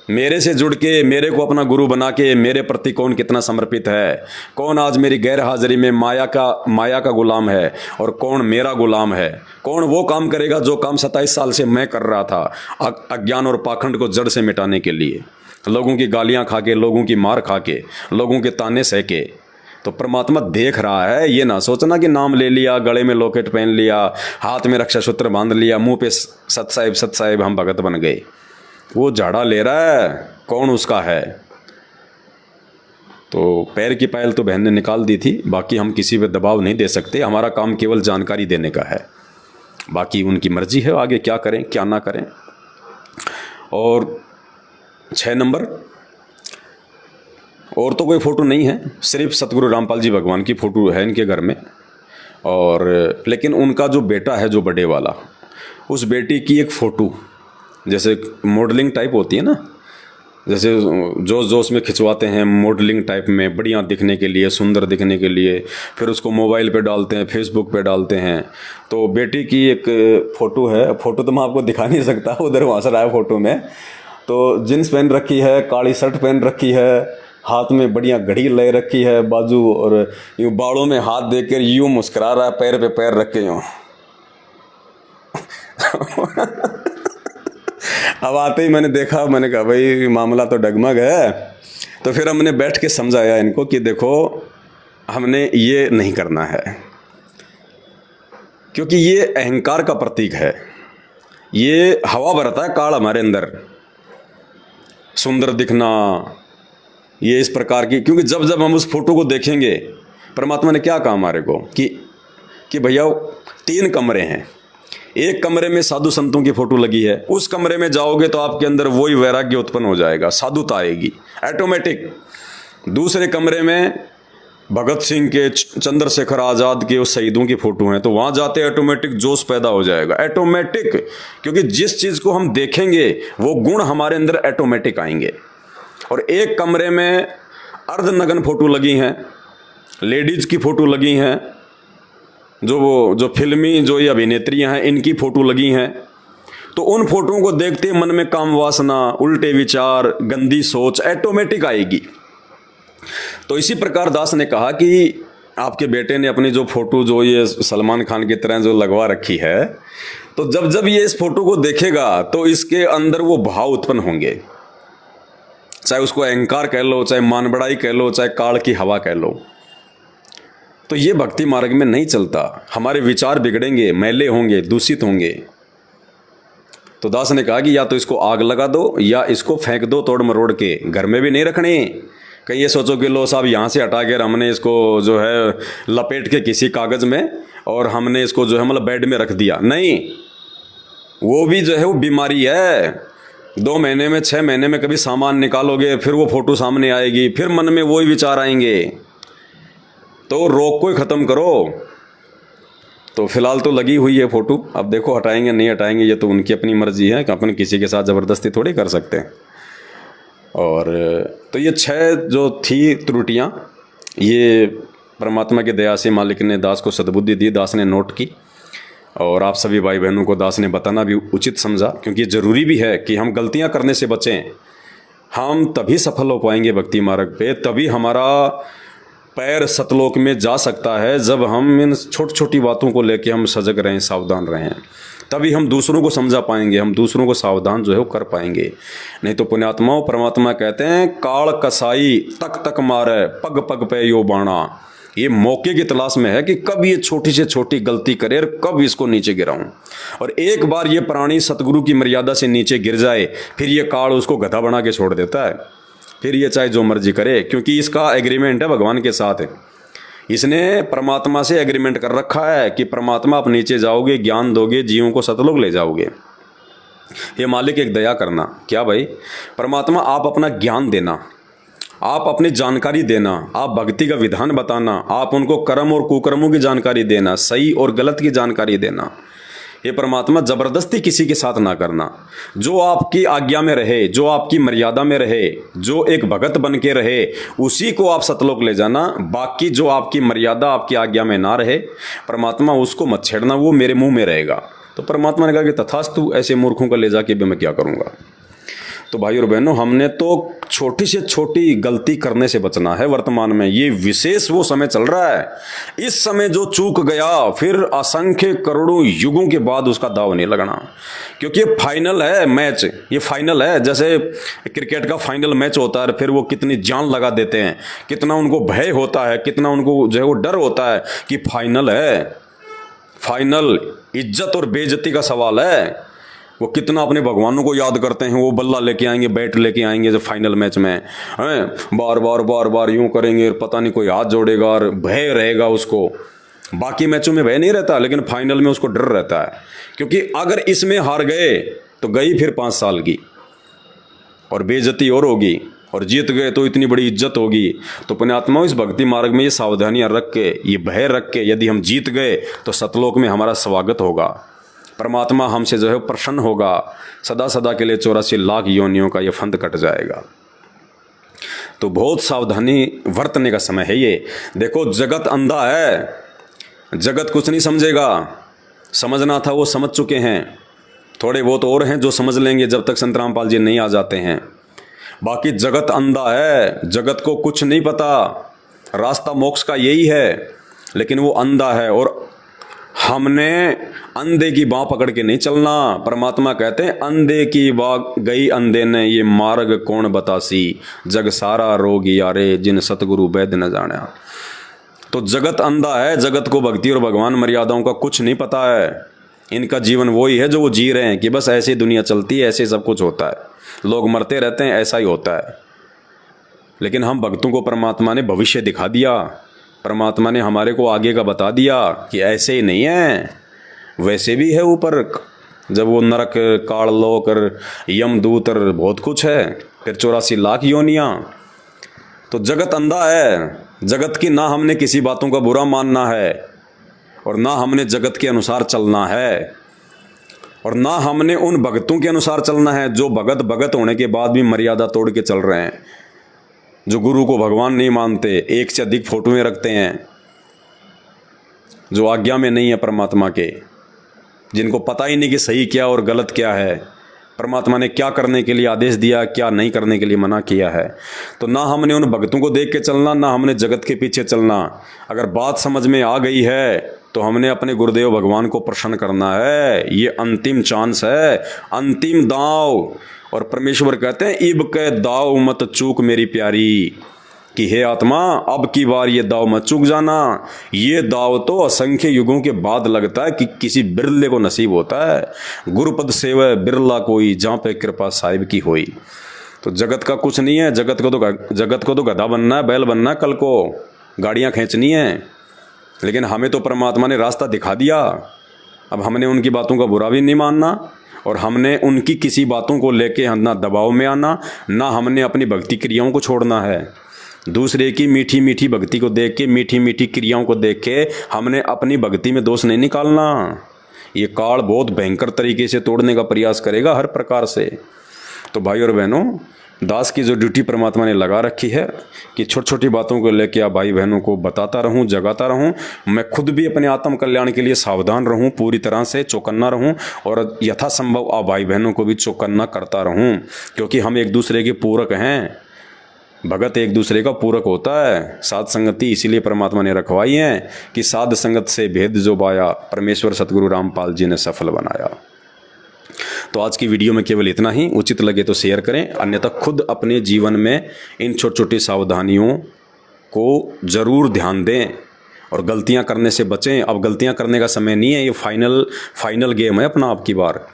मेरे से जुड़ के मेरे को अपना गुरु बना के मेरे प्रति कौन कितना समर्पित है, कौन आज मेरी गैर हाजिरी में माया का गुलाम है और कौन मेरा गुलाम है, कौन वो काम करेगा जो काम 27 साल से मैं कर रहा था, अज्ञान और पाखंड को जड़ से मिटाने के लिए, लोगों की गालियां खा के, लोगों की मार खा के, लोगों के ताने सह के। तो परमात्मा देख रहा है। ये ना सोचना कि नाम ले लिया, गले में लॉकेट पहन लिया, हाथ में रक्षा सूत्र बांध लिया, मुंह पे सत साहिब हम भगत बन गए। वो झाड़ा ले रहा है, कौन उसका है। तो पैर की पायल तो बहन ने निकाल दी थी, बाकी हम किसी पे दबाव नहीं दे सकते, हमारा काम केवल जानकारी देने का है, बाकी उनकी मर्जी है आगे क्या करें क्या ना करें। और 6 नंबर, और तो कोई फ़ोटो नहीं है, सिर्फ सतगुरु रामपाल जी भगवान की फ़ोटो है इनके घर में। और लेकिन उनका जो बेटा है जो बड़े वाला, उस बेटी की एक फ़ोटो जैसे मॉडलिंग टाइप होती है ना, जैसे जोश जोश में खिंचवाते हैं मॉडलिंग टाइप में, बढ़िया दिखने के लिए, सुंदर दिखने के लिए, फिर उसको मोबाइल पे डालते हैं, फेसबुक पे डालते हैं। तो बेटी की एक फ़ोटो है, फ़ोटो तो मैं आपको दिखा नहीं सकता, उधर वहाँ से रहा है फ़ोटो में। तो जीन्स पहन रखी है, काली शर्ट पहन रखी है, हाथ में बढ़िया घड़ी ले रखी है बाजू, और यूँ बालों में हाथ देकर यूँ मुस्कुरा रहा है, पैर पे पैर रख के यूँ। अब आते ही मैंने देखा, मैंने कहा भाई मामला तो डगमग है। तो फिर हमने बैठ के समझाया इनको कि देखो हमने ये नहीं करना है, क्योंकि ये अहंकार का प्रतीक है, ये हवा भरता है काल हमारे अंदर, सुंदर दिखना, ये इस प्रकार की। क्योंकि जब जब हम उस फोटो को देखेंगे, परमात्मा ने क्या कहा हमारे को कि भैया 3 कमरे हैं, एक कमरे में साधु संतों की फोटो लगी है, उस कमरे में जाओगे तो आपके अंदर वही वैराग्य उत्पन्न हो जाएगा, साधुता आएगी ऑटोमेटिक। दूसरे कमरे में भगत सिंह के, चंद्रशेखर आज़ाद के, उस शहीदों की फोटो हैं, तो वहाँ जाते ऑटोमेटिक जोश पैदा हो जाएगा, ऑटोमेटिक। क्योंकि जिस चीज़ को हम देखेंगे वो गुण हमारे अंदर ऑटोमेटिक आएंगे। और एक कमरे में अर्धनग्न फोटो लगी हैं, लेडीज़ की फ़ोटो लगी हैं, जो फिल्मी जो ये अभिनेत्रियां हैं इनकी फ़ोटो लगी हैं। तो उन फोटोओं को देखते मन में काम वासना, उल्टे विचार, गंदी सोच ऑटोमेटिक आएगी। तो इसी प्रकार दास ने कहा कि आपके बेटे ने अपनी जो फ़ोटो जो ये सलमान खान की तरह जो लगवा रखी है, तो जब जब ये इस फोटो को देखेगा तो इसके अंदर वो भाव उत्पन्न होंगे। चाहे उसको अहंकार कह लो, चाहे मानबड़ाई कह लो, चाहे काल की हवा कह लो। तो ये भक्ति मार्ग में नहीं चलता। हमारे विचार बिगड़ेंगे, मैले होंगे, दूषित होंगे। तो दास ने कहा कि या तो इसको आग लगा दो या इसको फेंक दो तोड़ मरोड़ के, घर में भी नहीं रखने। कहीं ये सोचो कि लो साहब यहाँ से हटा के हमने इसको जो है लपेट के किसी कागज़ में और हमने इसको जो है मतलब बेड में रख दिया, नहीं। वो भी जो है वो बीमारी है। 2 महीने में 6 महीने में कभी सामान निकालोगे, फिर वो फोटो सामने आएगी, फिर मन में वही विचार आएंगे। तो रोग को ही ख़त्म करो। तो फिलहाल तो लगी हुई है फोटो, अब देखो हटाएंगे नहीं हटाएंगे, ये तो उनकी अपनी मर्जी है कि अपन किसी के साथ ज़बरदस्ती थोड़ी कर सकते हैं। और तो ये 6 जो थी त्रुटियाँ, ये परमात्मा की दया से मालिक ने दास को सद्बुद्धि दी, दास ने नोट की। और आप सभी भाई बहनों को दास ने बताना भी उचित समझा, क्योंकि ज़रूरी भी है कि हम गलतियां करने से बचें। हम तभी सफल हो पाएंगे भक्ति मार्ग पे, तभी हमारा पैर सतलोक में जा सकता है जब हम इन छोटी छोटी बातों को लेके हम सजग रहें, सावधान रहें। तभी हम दूसरों को समझा पाएंगे, हम दूसरों को सावधान जो है वो कर पाएंगे। नहीं तो पुण्यात्माओं, परमात्मा कहते हैं काल कसाई तक तक मारे पग पग पे यो बाणा। ये मौके की तलाश में है कि कब ये छोटी से छोटी गलती करे और कब इसको नीचे गिराऊं। और एक बार ये प्राणी सतगुरु की मर्यादा से नीचे गिर जाए, फिर ये काल उसको गधा बना के छोड़ देता है। फिर ये चाहे जो मर्जी करे, क्योंकि इसका एग्रीमेंट है भगवान के साथ। इसने परमात्मा से एग्रीमेंट कर रखा है कि परमात्मा आप नीचे जाओगे, ज्ञान दोगे, जीवों को सतलोक ले जाओगे। ये मालिक एक दया करना, क्या भाई परमात्मा आप अपना ज्ञान देना, आप अपनी जानकारी देना, आप भक्ति का विधान बताना, आप उनको कर्म और कुकर्मों की जानकारी देना, सही और गलत की जानकारी देना। ये परमात्मा जबरदस्ती किसी के साथ ना करना। जो आपकी आज्ञा में रहे, जो आपकी मर्यादा में रहे, जो एक भगत बन के रहे, उसी को आप सतलोक ले जाना। बाकी जो आपकी मर्यादा, आपकी आज्ञा में ना रहे, परमात्मा उसको मत छेड़ना, वो मेरे मुंह में रहेगा। तो परमात्मा ने कहा कि तथास्तु, ऐसे मूर्खों को ले जाके भी मैं क्या करूँगा। तो भाई और बहनों, हमने तो छोटी से छोटी गलती करने से बचना है। वर्तमान में ये विशेष वो समय चल रहा है। इस समय जो चूक गया, फिर असंख्य करोड़ों युगों के बाद उसका दाव नहीं लगना, क्योंकि ये फाइनल है मैच। ये फाइनल है, जैसे क्रिकेट का फाइनल मैच होता है, फिर वो कितनी जान लगा देते हैं, कितना उनको भय होता है, कितना उनको जो है वो डर होता है कि फाइनल है। फाइनल इज्जत और बेइज्जती का सवाल है। वो कितना अपने भगवानों को याद करते हैं, वो बल्ला लेके आएंगे, बैट लेके आएंगे जब फाइनल मैच में हैं, बार बार यूं करेंगे, पता नहीं कोई हाथ जोड़ेगा और भय रहेगा उसको। बाकी मैचों में भय नहीं रहता, लेकिन फाइनल में उसको डर रहता है, क्योंकि अगर इसमें हार गए तो गई फिर 5 साल की और बेइज्जती और होगी, और जीत गए तो इतनी बड़ी इज्जत होगी। तो पुण्यात्माओं, इस भक्ति मार्ग में ये सावधानियां रख के, ये भय रख के, यदि हम जीत गए तो सतलोक में हमारा स्वागत होगा, परमात्मा हमसे जो है प्रसन्न होगा, सदा सदा के लिए 84 लाख योनियों का ये फंद कट जाएगा। तो बहुत सावधानी बरतने का समय है ये। देखो, जगत अंधा है, जगत कुछ नहीं समझेगा। समझना था वो समझ चुके हैं, थोड़े बहुत और हैं जो समझ लेंगे जब तक संत रामपाल जी नहीं आ जाते हैं। बाकी जगत अंधा है, जगत को कुछ नहीं पता, रास्ता मोक्ष का यही है, लेकिन वो अंधा है। और हमने अंधे की बाँ पकड़ के नहीं चलना। परमात्मा कहते हैं अंधे की बाँ गई अंधे ने, ये मार्ग कौन बतासी, जग सारा रोग यारे, जिन सतगुरु वैद्य न जाना। तो जगत अंधा है, जगत को भक्ति और भगवान मर्यादाओं का कुछ नहीं पता है। इनका जीवन वही है जो वो जी रहे हैं कि बस ऐसी दुनिया चलती है, ऐसे सब कुछ होता है, लोग मरते रहते हैं, ऐसा ही होता है। लेकिन हम भक्तों को परमात्मा ने भविष्य दिखा दिया, परमात्मा ने हमारे को आगे का बता दिया कि ऐसे ही नहीं है, वैसे भी है ऊपर। जब वो नरक, काल लोक और यमदूत और बहुत कुछ है, फिर 84 लाख योनियाँ। तो जगत अंधा है, जगत की ना हमने किसी बातों का बुरा मानना है, और ना हमने जगत के अनुसार चलना है, और ना हमने उन भगतों के अनुसार चलना है जो भगत होने के बाद भी मर्यादा तोड़ के चल रहे हैं, जो गुरु को भगवान नहीं मानते, एक से अधिक फोटोएं रखते हैं, जो आज्ञा में नहीं है परमात्मा के, जिनको पता ही नहीं कि सही क्या और गलत क्या है, परमात्मा ने क्या करने के लिए आदेश दिया, क्या नहीं करने के लिए मना किया है। तो ना हमने उन भक्तों को देख के चलना, ना हमने जगत के पीछे चलना। अगर बात समझ में आ गई है तो हमने अपने गुरुदेव भगवान को प्रसन्न करना है। ये अंतिम चांस है, अंतिम दाव। और परमेश्वर कहते हैं इब के दाव मत चूक मेरी प्यारी, कि हे आत्मा अब की बार ये दाव मत चूक जाना। ये दाव तो असंख्य युगों के बाद लगता है कि किसी बिरले को नसीब होता है। गुरुपद सेवा बिरला कोई, जहाँ पे कृपा साहिब की होई। तो जगत का कुछ नहीं है, जगत को तो गधा बनना है, बैल बनना है, कल को गाड़ियाँ खींचनी है। लेकिन हमें तो परमात्मा ने रास्ता दिखा दिया। अब हमने उनकी बातों का बुरा भी नहीं मानना, और हमने उनकी किसी बातों को लेके ना दबाव में आना, ना हमने अपनी भक्ति क्रियाओं को छोड़ना है। दूसरे की मीठी मीठी भक्ति को देख के, मीठी मीठी क्रियाओं को देख के हमने अपनी भक्ति में दोष नहीं निकालना। ये काल बहुत भयंकर तरीके से तोड़ने का प्रयास करेगा हर प्रकार से। तो भाई और बहनों, दास की जो ड्यूटी परमात्मा ने लगा रखी है कि छोटी छोटी बातों को लेकर आप भाई बहनों को बताता रहूं, जगाता रहूं। मैं खुद भी अपने आत्म कल्याण के लिए सावधान रहूं, पूरी तरह से चौकन्ना रहूं, और यथासंभव आप भाई बहनों को भी चौकन्ना करता रहूं, क्योंकि हम एक दूसरे के पूरक हैं। भगत एक दूसरे का पूरक होता है। साध संगति इसीलिए परमात्मा ने रखवाई है कि साध संगत से भेद जो पाया, परमेश्वर सतगुरु रामपाल जी ने सफल बनाया। तो आज की वीडियो में केवल इतना ही। उचित लगे तो शेयर करें, अन्यथा खुद अपने जीवन में इन छोटी छोटी सावधानियों को ज़रूर ध्यान दें और गलतियां करने से बचें। अब गलतियां करने का समय नहीं है, ये फाइनल गेम है अपना, आपकी बार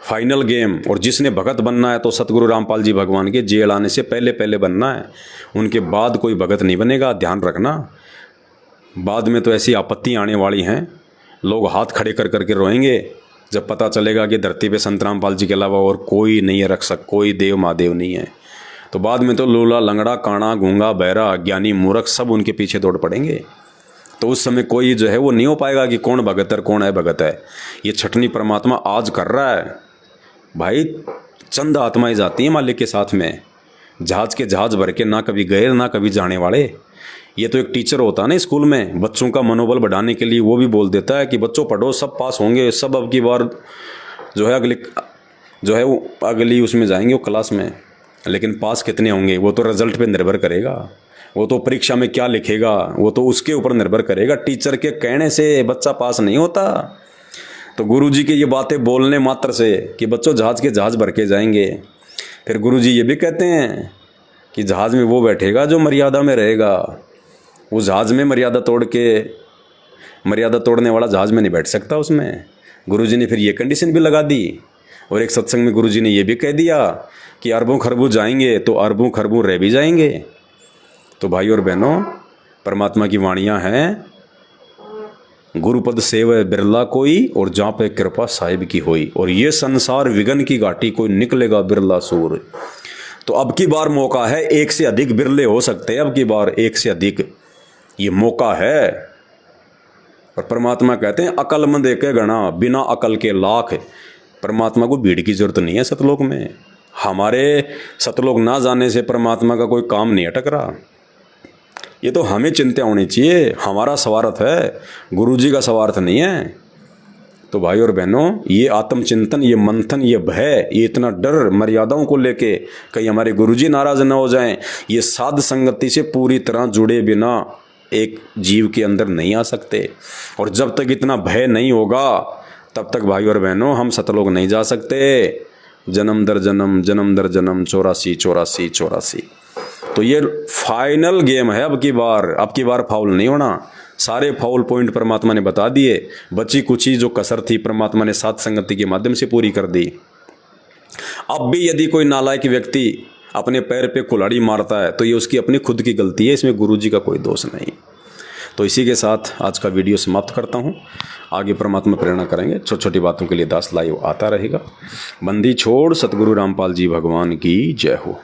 फाइनल गेम। और जिसने भगत बनना है तो सतगुरु रामपाल जी भगवान के जेल आने से पहले बनना है, उनके बाद कोई भगत नहीं बनेगा, ध्यान रखना। बाद में तो ऐसी आपत्ति आने वाली हैं, लोग हाथ खड़े कर करके रोएंगे जब पता चलेगा कि धरती पे संत रामपाल जी के अलावा और कोई नहीं है रक्षक, कोई देव महादेव नहीं है। तो बाद में तो लूला, लंगड़ा, काना, गूंगा, बहरा, अज्ञानी, मूर्ख सब उनके पीछे दौड़ पड़ेंगे। तो उस समय कोई जो है वो नहीं हो पाएगा कि कौन भगत है, कौन है भगत है। ये छटनी परमात्मा आज कर रहा है भाई। चंद आत्माएं जाती हैं मालिक के साथ में, जहाज के जहाज भर के, ना कभी गए ना कभी जाने वाले। ये तो एक टीचर होता है ना स्कूल में, बच्चों का मनोबल बढ़ाने के लिए वो भी बोल देता है कि बच्चों पढ़ो, सब पास होंगे, सब अब की बार जो है वो अगली उसमें जाएंगे वो क्लास में। लेकिन पास कितने होंगे वो तो रिजल्ट पे निर्भर करेगा, वो तो परीक्षा में क्या लिखेगा वो तो उसके ऊपर निर्भर करेगा। टीचर के कहने से बच्चा पास नहीं होता। तो गुरुजी की ये बातें बोलने मात्र से कि बच्चों जहाज के जहाज भर के जाएंगे, फिर गुरुजी ये भी कहते हैं कि जहाज में वो बैठेगा जो मर्यादा में रहेगा। वो जहाज में मर्यादा तोड़ने वाला जहाज में नहीं बैठ सकता उसमें। गुरुजी ने फिर ये कंडीशन भी लगा दी। और एक सत्संग में गुरुजी ने ये भी कह दिया कि अरबों खरबों जाएंगे तो अरबों खरबों रह भी जाएंगे। तो भाई और बहनों, परमात्मा की वाणियाँ हैं, गुरुपद सेवा बिरला कोई, और जहाँ पे कृपा साहिब की होई। और ये संसार विघन की घाटी कोई निकलेगा बिरला सूर। तो अब की बार मौका है, एक से अधिक बिरले हो सकते हैं, अब की बार एक से अधिक ये मौका है। और परमात्मा कहते हैं अकलमंद एक गणा, बिना अकल के लाख। परमात्मा को भीड़ की जरूरत नहीं है सतलोक में। हमारे सतलोक ना जाने से परमात्मा का कोई काम नहीं अटक रहा। ये तो हमें चिंता होनी चाहिए, हमारा स्वार्थ है, गुरुजी का स्वार्थ नहीं है। तो भाई और बहनों, ये आत्मचिंतन, ये मंथन, ये भय, ये इतना डर मर्यादाओं को लेके कहीं हमारे गुरुजी नाराज ना हो जाएं, ये साध संगति से पूरी तरह जुड़े बिना एक जीव के अंदर नहीं आ सकते। और जब तक इतना भय नहीं होगा तब तक भाई और बहनों हम सतलोक नहीं जा सकते। जन्म दर जन्म, जन्म दर जन्म, 84। तो ये फाइनल गेम है अब की बार फाउल नहीं होना। सारे फाउल पॉइंट परमात्मा ने बता दिए। बची कुची जो कसर थी परमात्मा ने साध संगति के माध्यम से पूरी कर दी। अब भी यदि कोई नालायक व्यक्ति अपने पैर पे कुल्हाड़ी मारता है तो ये उसकी अपनी खुद की गलती है, इसमें गुरुजी का कोई दोष नहीं। तो इसी के साथ आज का वीडियो समाप्त करता हूँ। आगे परमात्मा प्रेरणा करेंगे, छोटी छोटी बातों के लिए दास लाइव आता रहेगा। बंदी छोड़ सतगुरु रामपाल जी भगवान की जय हो।